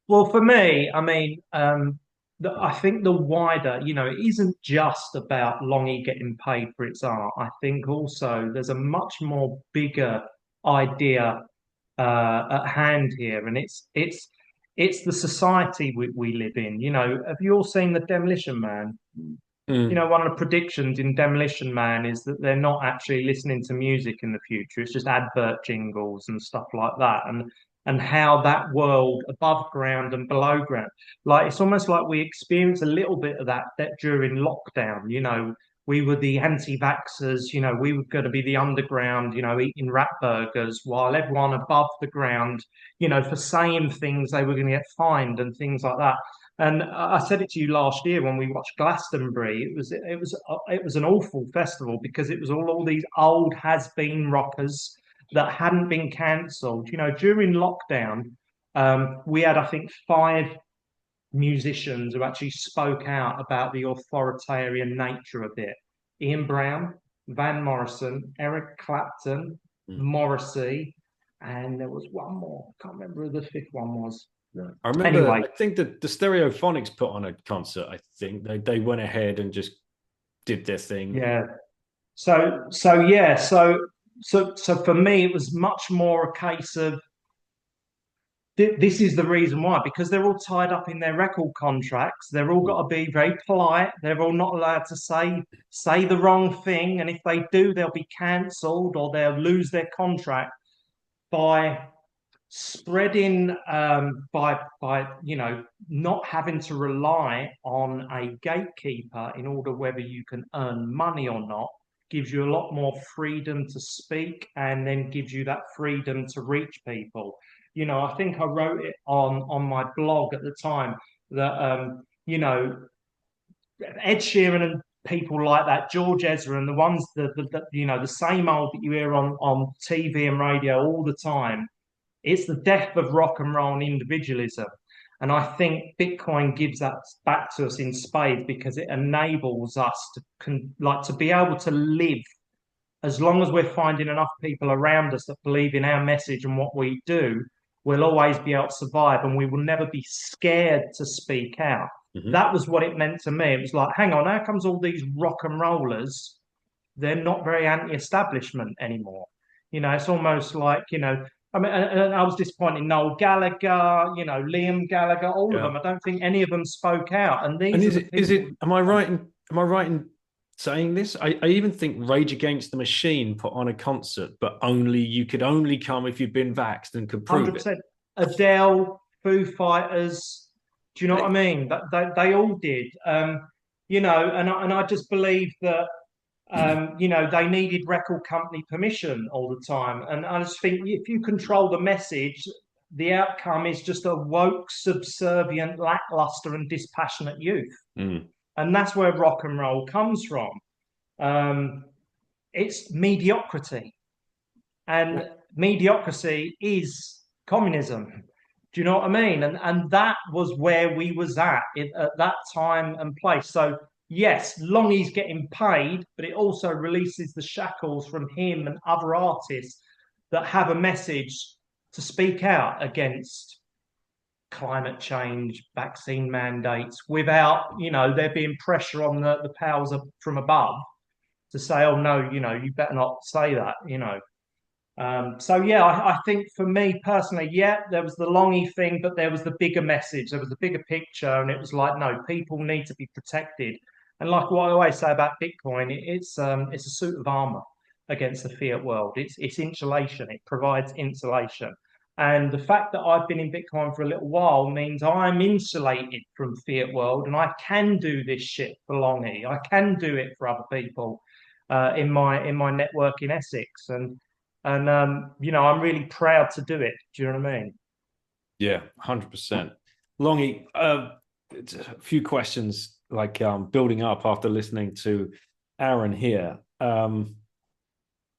Well, for me, I mean, I think the wider, it isn't just about Longy getting paid for its art. I think also there's a much more bigger idea at hand here, and it's the society we live in. Have you all seen the Demolition Man? One of the predictions in Demolition Man is that they're not actually listening to music in the future. It's just advert jingles and stuff like that. And how that world above ground and below ground, like, it's almost like we experienced a little bit of that during lockdown. We were the anti-vaxxers, we were going to be the underground, eating rat burgers, while everyone above the ground, for saying things, they were going to get fined and things like that. And I said it to you last year when we watched Glastonbury. It was an awful festival, because it was all these old has-been rockers that hadn't been cancelled. During lockdown, we had, I think, 5 musicians who actually spoke out about the authoritarian nature of it. Ian Brown, Van Morrison, Eric Clapton, Morrissey, and there was one more. I can't remember who the 5th one was. No. I remember. Anyway. I think the Stereophonics put on a concert. I think they went ahead and just did their thing. Yeah. So for me, it was much more a case of this is the reason why, because they're all tied up in their record contracts. They're all got to be very polite. They're all not allowed to say the wrong thing, and if they do, they'll be cancelled or they'll lose their contract. By spreading, by not having to rely on a gatekeeper in order whether you can earn money or not, gives you a lot more freedom to speak, and then gives you that freedom to reach people. I think I wrote it on my blog at the time that Ed Sheeran and people like that, George Ezra, and the ones the same old that you hear on TV and radio all the time. It's the death of rock and roll and individualism. And I think Bitcoin gives that back to us in spades, because it enables us to be able to live, as long as we're finding enough people around us that believe in our message and what we do, we'll always be able to survive, and we will never be scared to speak out. That was what it meant to me. It was like, hang on, how comes all these rock and rollers, they're not very anti-establishment anymore? It's almost like, I mean, and I was disappointed in Noel Gallagher, Liam Gallagher, all of them. I don't think any of them spoke out. And these is it? Am I right in saying this? I even think Rage Against the Machine put on a concert, but you could only come if you'd been vaxxed and could prove 100%. It. Adele, Foo Fighters. Do you know what I mean? They all did. And I just believe that. They needed record company permission all the time. And I just think if you control the message, the outcome is just a woke, subservient, lackluster and dispassionate youth. And that's where rock and roll comes from. It's mediocrity. And mediocrity is communism. Do you know what I mean? And that was where we was at that time and place. So yes, Longy's getting paid, but it also releases the shackles from him and other artists that have a message to speak out against climate change, vaccine mandates, without, there being pressure on the powers from above to say, oh, no, you better not say that, I think for me personally, there was the Longy thing, but there was the bigger message. There was the bigger picture, and it was like, no, people need to be protected. And like what I always say about Bitcoin, it's a suit of armor against the fiat world. It's insulation. It provides insulation. And the fact that I've been in Bitcoin for a little while means I'm insulated from fiat world, and I can do this shit for Longy. I can do it for other people in my network in Essex. And I'm really proud to do it. Do you know what I mean? Yeah, 100%. Longy, a few questions like building up after listening to Aaron here.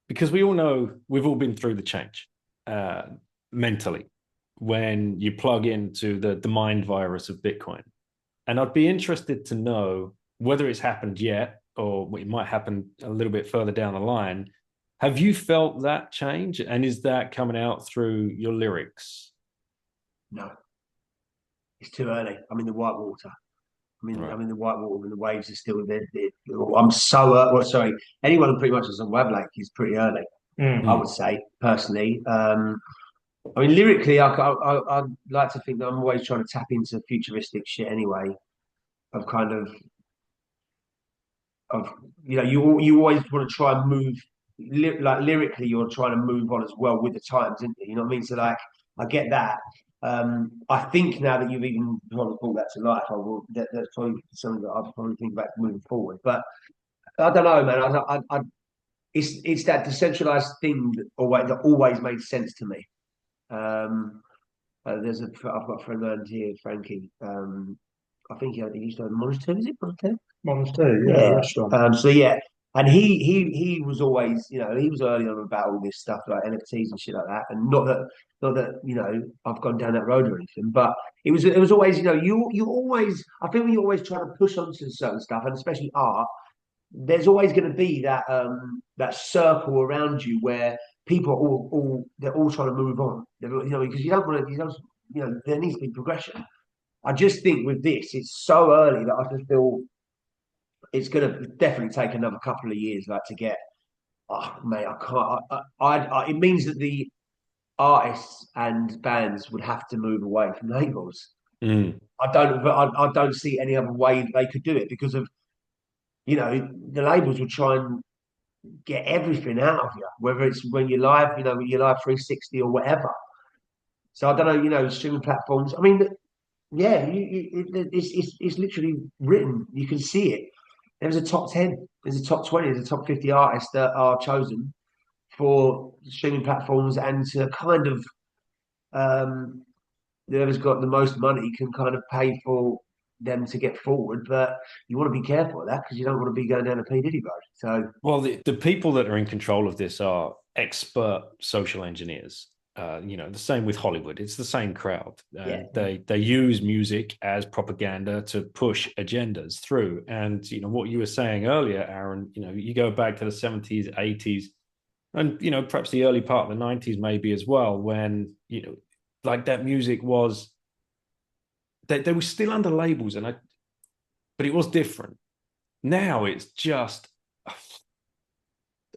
Because we all know we've all been through the change mentally when you plug into the mind virus of Bitcoin. And I'd be interested to know whether it's happened yet or it might happen a little bit further down the line. Have you felt that change? And is that coming out through your lyrics? No, it's too early. I'm in the white water. Right. I'm in the white water and the waves are still there. I'm so well, sorry. Anyone pretty much is on Wavlake is pretty early. I would say personally. I mean, lyrically, I'd like to think that I'm always trying to tap into futuristic shit. Anyway, of kind of you always want to try and move like lyrically. You're trying to move on as well with the times, isn't it? You know what I mean? So like, I get that. I think now that you've even probably brought that to life, that's probably something that I'll probably think about moving forward. But I don't know, man. It's that decentralized thing that always made sense to me. I've got a friend around here, Frankie. I think he used to have Monster. Is it Monster? Monster, yeah, Yeah. restaurant. So yeah, and he was always, he was early on about all this stuff like NFTs and shit like that. And not that I've gone down that road or anything, but it was always, you always, I think when you always try to push onto certain stuff, and especially art, there's always going to be that circle around you where people are all they're all trying to move on. Because you don't want to, there needs to be progression. I just think with this, it's so early that I just feel it's going to definitely take another couple of years, like to get. Oh, mate, I can't. It means that the artists and bands would have to move away from labels. Mm. I don't see any other way they could do it because of the labels will try and get everything out of you, whether it's when you're live, when you're live 360 or whatever. So I don't know, streaming platforms. I mean, yeah, it's literally written. You can see it. There's a top 10, there's a top 20, there's a top 50 artists that are chosen for streaming platforms and to kind of whoever's got the most money can kind of pay for them to get forward. But you want to be careful of that because you don't want to be going down a P. Diddy road. So Well, the people that are in control of this are expert social engineers. The same with Hollywood. It's the same crowd. yeah, They use music as propaganda to push agendas through. And what you were saying earlier, Aaron. You go back to the 70s, 80s, and perhaps the early part of the 90s, maybe as well, when like that music was. They were still under labels, but it was different. Now it's just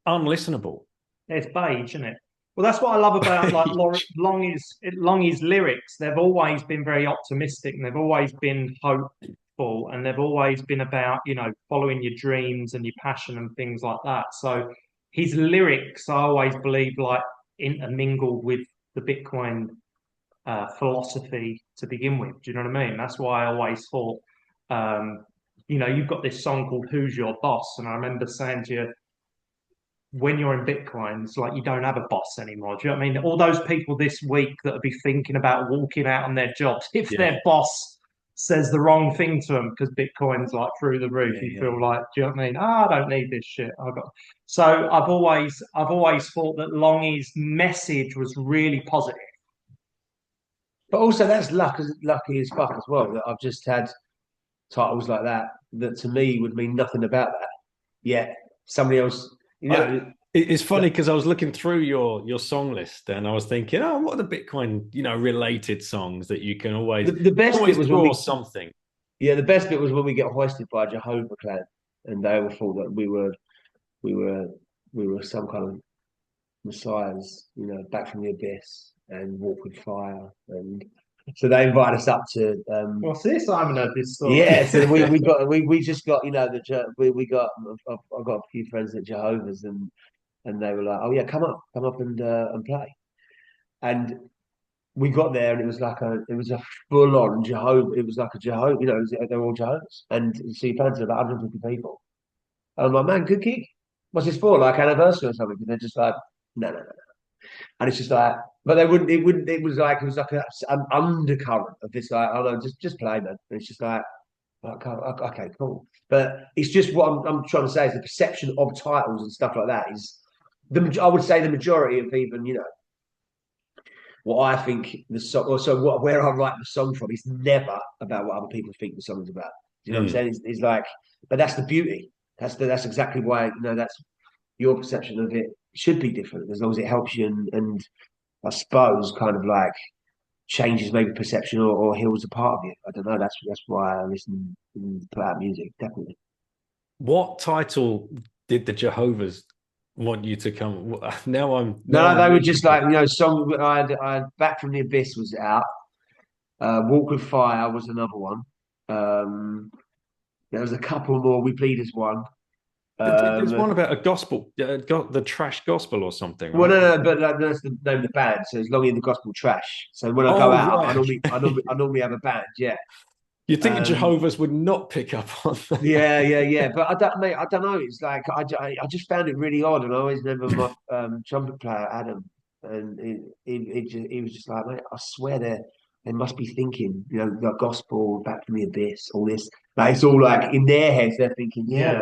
unlistenable. It's beige, isn't it? Well, that's what I love about like Longy's lyrics. They've always been very optimistic, and they've always been hopeful, and they've always been about following your dreams and your passion and things like that. So his lyrics, I always believe, like intermingled with the Bitcoin philosophy to begin with. Do you know what I mean? That's why I always thought, you've got this song called "Who's Your Boss," and I remember saying to you, when you're in Bitcoin, it's like you don't have a boss anymore. Do you know what I mean? All those people this week that will be thinking about walking out on their jobs, if their boss says the wrong thing to them because Bitcoin's like through the roof, you feel like, do you know what I mean? I don't need this shit. So I've always thought that Longy's message was really positive. but also that's lucky as fuck as well that I've just had titles like that to me would mean nothing about that. Yeah, somebody else, It's funny because I was looking through your song list and I was thinking, oh, what are the Bitcoin related songs that you can always the best always bit was draw something. Yeah, the best bit was when we get hoisted by a Jehovah clan, and they all thought that we were some kind of messiahs, back from the abyss and walk with fire, and so they invited us up to. What's this? I haven't heard this story. Yeah, so we just got we got I've got a few friends at Jehovah's and they were like, oh yeah, come up and play, and we got there and it was a full on Jehovah. It was like a Jehovah, they were all Jehovah's, and so you fancy about 150 people. And I'm like, man, good gig. What's this for? Like anniversary or something? And they're just like, no. And it's just like But they wouldn't. It wouldn't. It was like an undercurrent of this. Like, oh no, just play, man. And it's just like, okay, okay, cool. But it's just what I'm trying to say is the perception of titles and stuff like that is the. I would say the majority of even what I think the song. Also, where I write the song from is never about what other people think the song is about. Do you know what I'm saying? It's like, but that's the beauty. That's exactly why that's your perception of it should be different as long as it helps you and I suppose kind of like changes maybe perception or heals a part of you. I don't know. That's why I listen and put out music. Definitely. What title did the Jehovah's want you to come? Now I'm No, they I'm were just like song. I had Back from the Abyss was out. Walk with Fire was another one. There was a couple more. We Bleed as one. There's one about a gospel, got the trash gospel or something, Well, right? no, but that's the name of the band. So it's Longy and the Gospel Trash. So when I go Oh, out, right. I normally have a band. Yeah. You'd think the Jehovah's would not pick up on that. Yeah. But I don't, mate. I don't know. It's like I just found it really odd, and I always remember my trumpet player Adam, and he was just like, mate, I swear they must be thinking, the gospel, Back from the Abyss, all this. Like it's all like in their heads, they're thinking, yeah.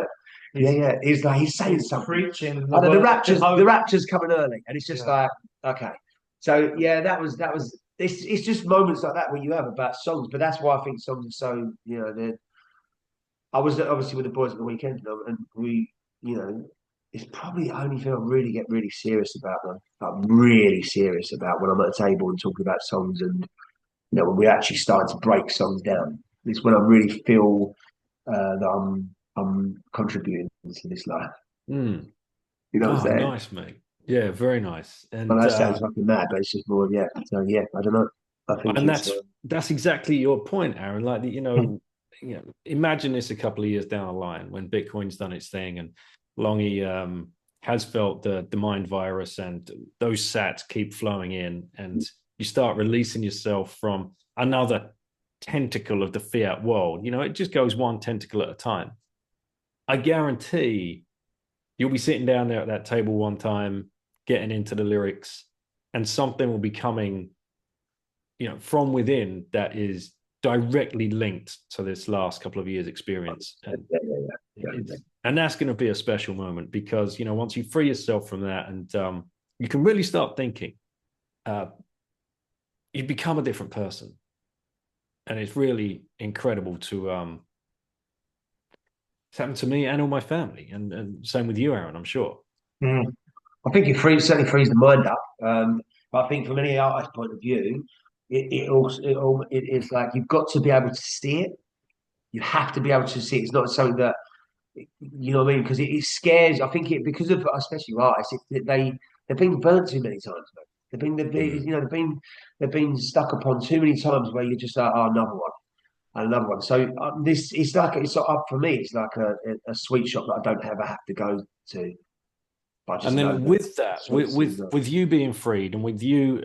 It's like he's saying something. Preaching the rapture's coming early, and it's just like, okay. So yeah, that was. It's just moments like that where you have about songs, but that's why I think songs are so. I was obviously with the boys at the weekend, and we, it's probably the only thing I really get really serious about, man. Like really serious about when I'm at a table and talking about songs, and when we actually start to break songs down. It's when I really feel that I'm contributing to this life. Mm. You know what I'm saying? Nice, mate. Yeah, very nice. And Well, that sounds fucking mad, but it's just more, yeah. So yeah, I don't know. I think and it's that's exactly your point, Aaron. Like imagine this a couple of years down the line when Bitcoin's done its thing and Longy has felt the mind virus and those sats keep flowing in, and you start releasing yourself from another tentacle of the fiat world. It just goes one tentacle at a time. I guarantee you'll be sitting down there at that table one time, getting into the lyrics, and something will be coming, from within that is directly linked to this last couple of years' experience. And that's going to be a special moment because, once you free yourself from that and you can really start thinking, you become a different person. And it's really incredible to it's happened to me and all my family, and same with you, Aaron, I'm sure. I think it certainly frees the mind up. But I think from any artist point of view, it's like you've got to be able to see it. You have to be able to see it. It's not something that you know what I mean, because it scares. I think because of especially artists, they've been burnt too many times, man. They've been stuck upon too many times where you're just like, oh, another one. Another one. So it's up for me. It's like a sweet shop that I don't ever have to go to. And then with that, with you being freed and with you,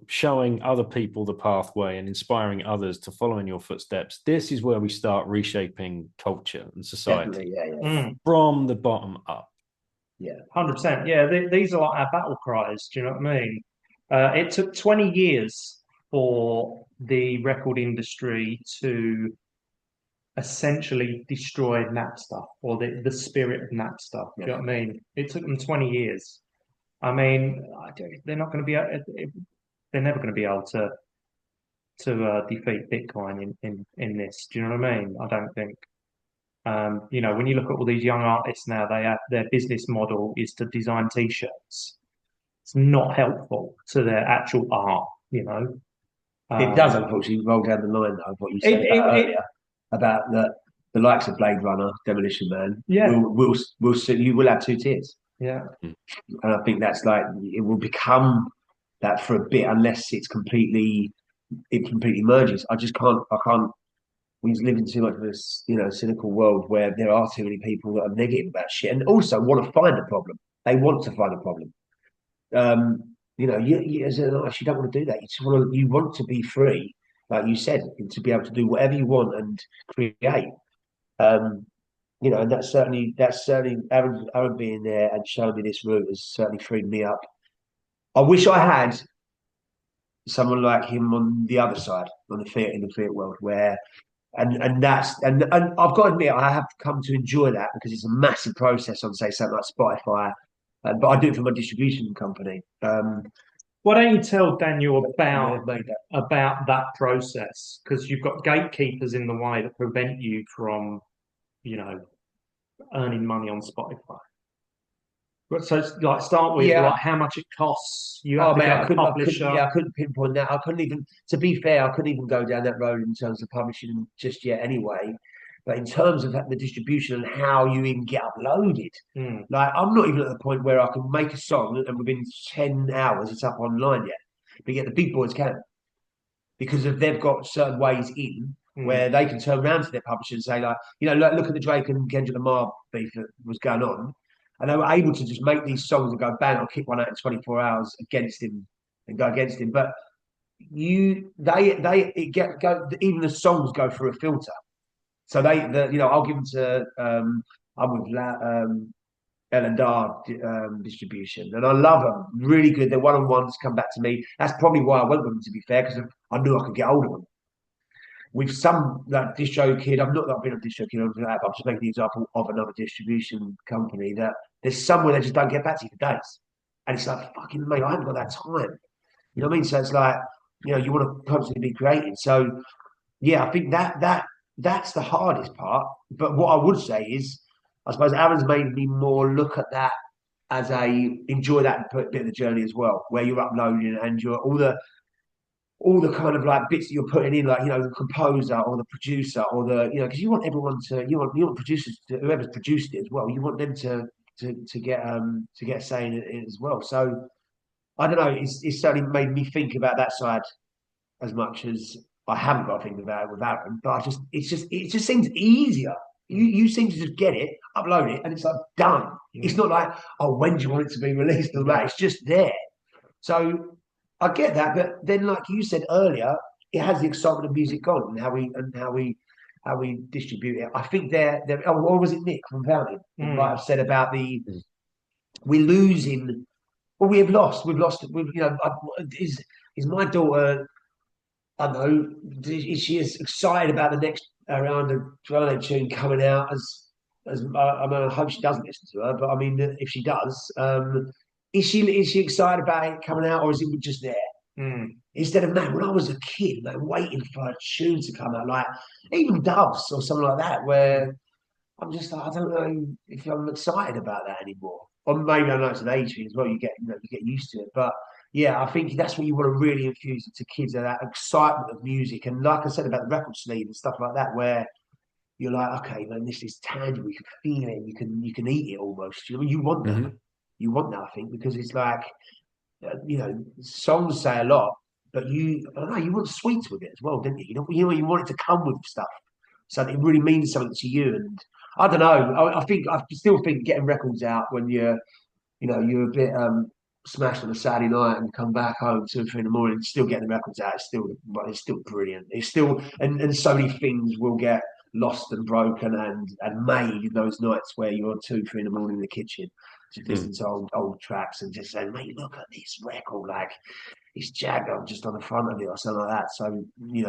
showing other people the pathway and inspiring others to follow in your footsteps, this is where we start reshaping culture and society from the bottom up. Yeah, 100%. Yeah, these are like our battle cries. Do you know what I mean? It took 20 years for the record industry to essentially destroy Napster or the spirit of Napster. Do you know what I mean? It took them 20 years. I mean, they're not going to be. They're never going to be able to defeat Bitcoin in this. Do you know what I mean? I don't think. When you look at all these young artists now, their business model is to design T-shirts. It's not helpful to their actual art. It does unfortunately roll down the line though. What you said earlier about the likes of Blade Runner, Demolition Man. Yeah, we'll see. You will have two tiers. Yeah, and I think that's like it will become that for a bit unless it completely merges. I can't. We live in too much of this, cynical world where there are too many people that are negative about shit and also want to find a problem. They want to find a problem. You as an artist, you don't want to do that. You want to be free, like you said, to be able to do whatever you want and create. And that's certainly Aaron being there and showing me this route has certainly freed me up. I wish I had someone like him on the other side, on the theatre in the theatre world, where and I've got to admit I have come to enjoy that because it's a massive process on say something like Spotify, but I do it for my distribution company. Why don't you tell Daniel Made that. about that process? Because you've got gatekeepers in the way that prevent you from, you know, earning money on Spotify. So it's like start with Yeah. like how much it costs. You have Oh to man, get a publisher. I couldn't pinpoint that. I couldn't even, to be fair, I couldn't even go down that road in terms of publishing just yet anyway. But in terms of the distribution and how you even get uploaded, like I'm not even at the point where I can make a song and within 10 hours it's up online yet. But yet the big boys can, because if they've got certain ways in where they can turn around to their publisher and say, like, look at the Drake and Kendrick Lamar beef that was going on. And they were able to just make these songs and go, bang, I'll kick one out in 24 hours against him and go against him. But even the songs go through a filter. So I'll give them to, I'm with L&R distribution, and I love them. Really good. They're one-on-ones. Come back to me. That's probably why I went with them, to be fair, because I knew I could get hold of them. With some like DistroKid, I've not been on DistroKid or that, but I'm just making the example of another distribution company that there's somewhere they just don't get back to you for days, and it's like fucking mate, I haven't got that time. You know what I mean? So it's like you want to constantly be creative. So yeah, I think that's the hardest part. But what I would say is, I suppose Aaron's made me more look at that as enjoy that bit of the journey as well, where you're uploading and you're all the kind of like bits that you're putting in, like the composer or the producer or because you want everyone to you want producers to, whoever's produced it as well, you want them to get a say in it as well. So I don't know, it's certainly made me think about that side as much as I haven't got to think about it with Aaron, but it just seems easier. You seem to just get it, upload it, and it's like done. It's not like, oh, when do you want it to be released or that? It's just there. So I get that, but then, like you said earlier, it has the excitement of music gone and how we distribute it. I think or was it Nick from Fountain might have said about we're losing, well, we have lost. We've lost. Is my daughter? I don't know. Is she as excited about the next Ariana Grande tune coming out as I mean? I hope she doesn't listen to her, but I mean, if she does, is she excited about it coming out, or is it just there? Instead of, man, when I was a kid, man, waiting for a tune to come out, like even Doves or something like that, where I'm just like, I don't know if I'm excited about that anymore. Or maybe I know it's an age thing as well. You get used to it, but yeah, I think that's what you want to really infuse into kids, that excitement of music. And like I said about the record sleeve and stuff like that, where you're like, okay, man, this is tangible. You can feel it. You can eat it almost. You want that. You want that, I think, because it's like, songs say a lot, but I don't know, you want sweets with it as well, don't you? You want it to come with stuff, so that it really means something to you. And I don't know. I still think getting records out when you're a bit smashed on a Saturday night and come back home 2 or 3 in the morning, still getting the records out. It's still brilliant. It's still and so many things will get lost and broken and made in those nights where you're 2 or 3 in the morning in the kitchen, just listening to old tracks and just saying, mate, look at this record, like it's Jagger just on the front of it or something like that. So we've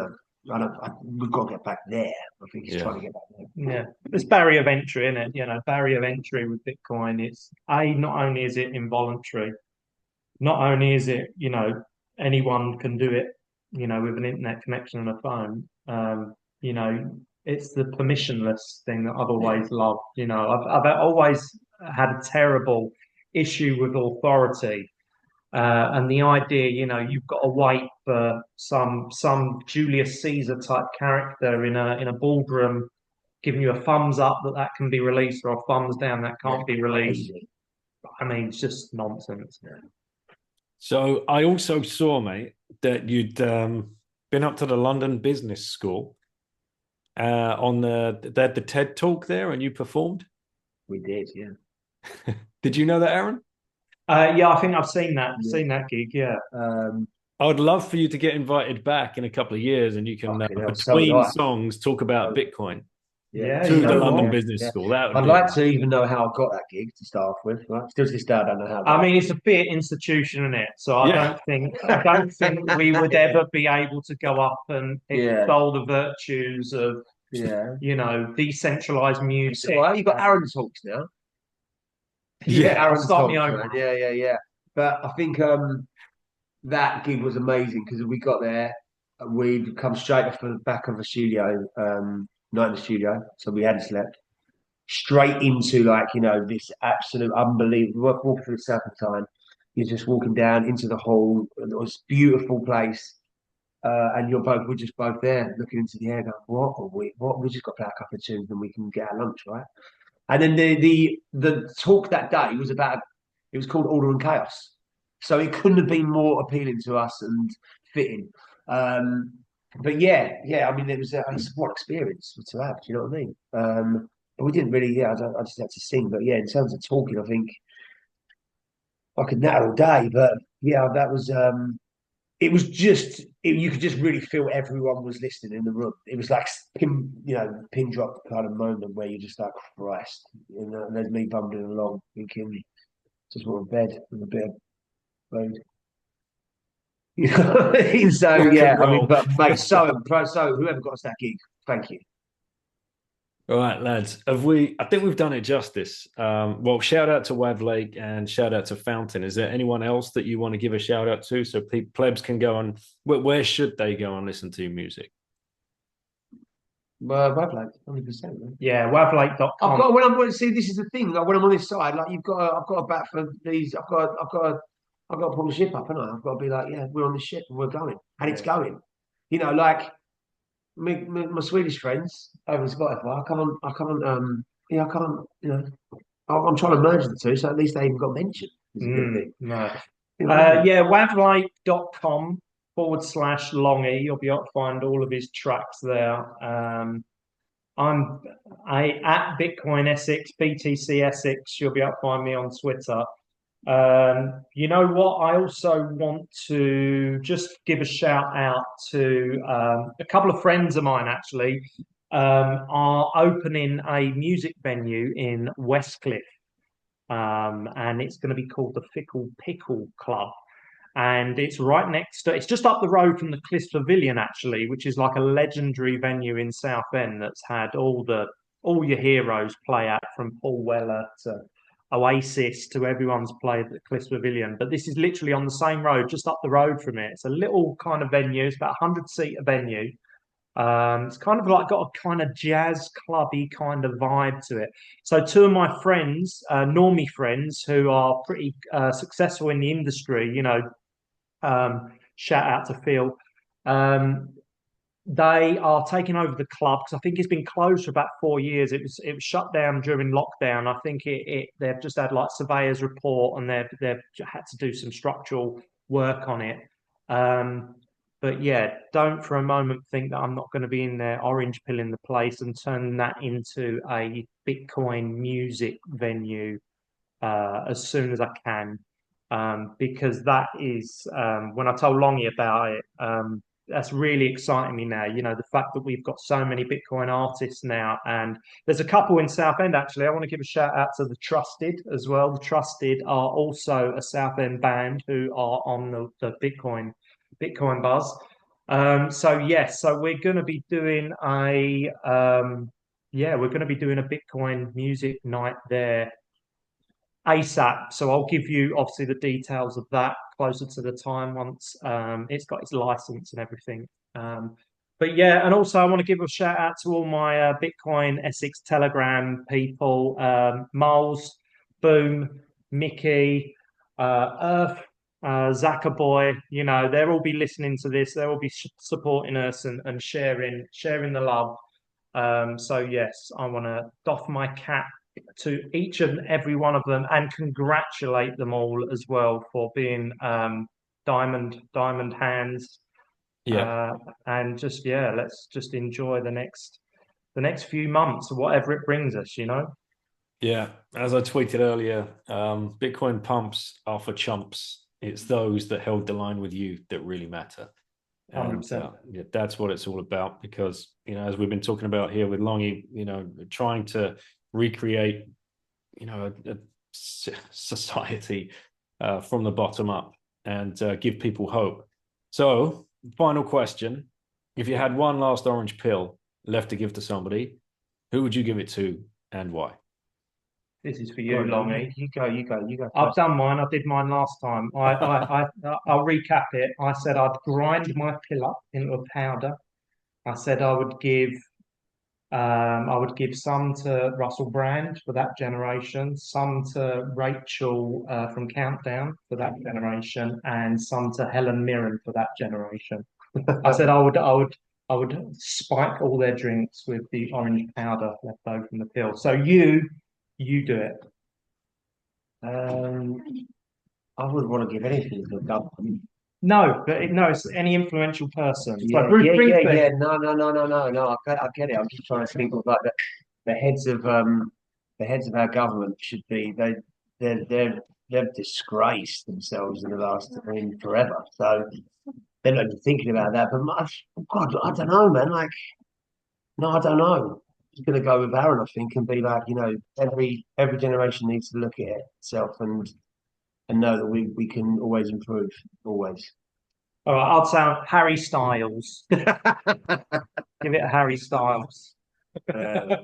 got to get back there. I think it's trying to get back there. Yeah, there's barrier of entry in it. Barrier of entry with Bitcoin. It's not only is it involuntary, not only is it anyone can do it, with an internet connection and a phone. It's the permissionless thing that I've always loved. I've always had a terrible issue with authority. And the idea, you've got to wait for some Julius Caesar type character in a boardroom giving you a thumbs up that can be released or a thumbs down that can't be released. I mean, it's just nonsense. So I also saw, mate, that you'd been up to the London Business School on the TED Talk there, and you performed. We did, yeah. Did you know that, Aaron? Yeah, I think I've seen that. Seen that gig. Yeah. I would love for you to get invited back in a couple of years, and you can between songs talk about Bitcoin. Yeah, to you the know London what? Business School. That would I'd be like to even know how I got that gig to start off with. Right? Still to this day, I don't know how. I mean, it's a bit institution, isn't it? So yeah. I don't think we would ever be able to go up and Yeah. extol the virtues of, Yeah. decentralized music. So you've got Aaron Talks now. Yeah. Aaron Start me Talks, over. man. Yeah. But I think that gig was amazing because we got there, we'd come straight off the back of a studio, night in the studio, so we hadn't slept. Straight into this absolute unbelievable walking through the Serpentine. You're just walking down into the hall. It was a beautiful place. And we're just both there looking into the air, going, what? We just got to play a couple of tunes and we can get our lunch, right? And then the talk that day it was called Order and Chaos. So it couldn't have been more appealing to us and fitting. But yeah, I mean, it's what experience to have, do you know what I mean? But we didn't really, I just had to sing. But yeah, in terms of talking, I think I could natter all day. But yeah, that was, it was just, you could just really feel everyone was listening in the room. It was like pin drop kind of moment where you're just like, Christ, and there's me bumbling along thinking, just want to bed with a bit of food. You know what I mean? So Rock yeah, and I mean, roll. but mate, so whoever got us that gig, thank you. All right, lads. I think we've done it justice. Well, shout out to Wavlake and shout out to Fountain. Is there anyone else that you want to give a shout out to so plebs can go on? Where should they go and listen to music? Wavlake, 100%. Yeah, I've wavlake.com. got see. This is the thing. Like when I'm on this side, like I've got to bat for these. I've got to pull the ship up, haven't I? I've got to be like, yeah, we're on the ship and we're going, and it's going. Like my Swedish friends over on Spotify. I can't. Yeah, I can't. I'm trying to merge the two, so at least they even got mentioned. Is a good thing. No. Yeah, wavlake.com/Longy. You'll be able to find all of his tracks there. I'm at Bitcoin Essex, BTC Essex. You'll be able to find me on Twitter. You know what? I also want to just give a shout out to a couple of friends of mine actually are opening a music venue in Westcliff. And it's going to be called the Fickle Pickle Club. And it's it's just up the road from the Cliffs Pavilion, actually, which is like a legendary venue in Southend that's had all your heroes play at, from Paul Weller to Oasis to everyone's played at the Cliffs Pavilion. But this is literally on the same road, just up the road from it. It's a little kind of venue, it's about a 100-seater venue. It's kind of like got a kind of jazz clubby kind of vibe to it. So two of my friends, normie friends, who are pretty successful in the industry, shout out to Phil. They are taking over the club because I think it's been closed for about 4 years. It was shut down during lockdown. I think they've just had like surveyor's report and they've had to do some structural work on it. But yeah, don't for a moment think that I'm not going to be in there orange pilling the place and turning that into a Bitcoin music venue as soon as I can. Because that is, when I told Longy about it, that's really exciting me now. The fact that we've got so many Bitcoin artists now, and there's a couple in Southend actually. I want to give a shout out to the Trusted as well. The Trusted are also a Southend band who are on the Bitcoin buzz. So we're going to be doing a Bitcoin music night there ASAP. So I'll give you obviously the details of that closer to the time once it's got its license and everything. But yeah, and also I want to give a shout out to all my Bitcoin Essex Telegram people, Moles, Boom, Mickey, Earth, Zachary, they'll all be listening to this. They'll all be supporting us and sharing the love. So yes, I want to doff my cap to each and every one of them and congratulate them all as well for being diamond hands. Yeah. And let's just enjoy the next few months, whatever it brings us. Yeah. As I tweeted earlier, Bitcoin pumps are for chumps. It's those that held the line with you that really matter. And 100%. yeah, that's what it's all about. Because as we've been talking about here with Longy, trying to recreate, a society from the bottom up and give people hope. So, final question: if you had one last orange pill left to give to somebody, who would you give it to and why? This is for you, Longy. You go. I've done mine. I did mine last time. I'll recap it. I said I'd grind my pill up into a powder. I said I would give some to Russell Brand for that generation, some to Rachel from Countdown for that generation, and some to Helen Mirren for that generation. I said I would spike all their drinks with the orange powder left over from the pill. So you do it. I wouldn't want to give anything to the government. No, no, it's any influential person. Yeah, So Bruce Springsteen. yeah. No. I get it. I'm just trying to think of like the heads of our government should be they've disgraced themselves in the last forever. So they're not even thinking about that. But God, I don't know, man. Like, no, I don't know. I'm just gonna go with Aaron, I think, and be like, every generation needs to look at itself and know that we can always improve, always. All right, I'll say Harry Styles. Give it a Harry Styles. All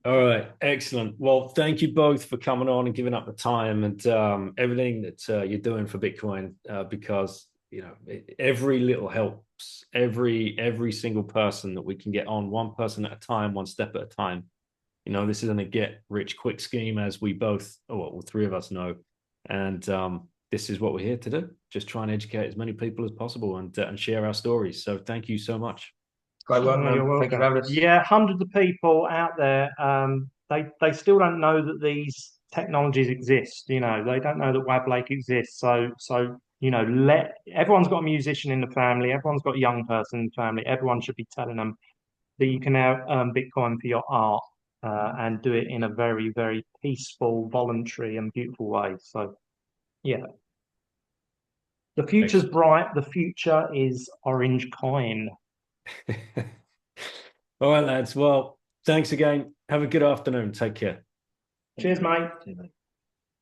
right, excellent. Well, thank you both for coming on and giving up the time and everything that you're doing for Bitcoin, because every little helps. Every single person that we can get on, one person at a time, one step at a time. This isn't a get rich quick scheme, as we both, all three of us know, and this is what we're here to do. Just try and educate as many people as possible and share our stories. So thank you so much. Great work, man. Thank you for having us. Yeah, hundreds of people out there. They still don't know that these technologies exist. They don't know that Wavlake exists. So everyone's got a musician in the family. Everyone's got a young person in the family. Everyone should be telling them that you can now earn Bitcoin for your art and do it in a very, very peaceful, voluntary, and beautiful way. So, yeah. The future's bright. The future is orange coin. All right, lads. Well, thanks again. Have a good afternoon. Take care. Cheers, mate.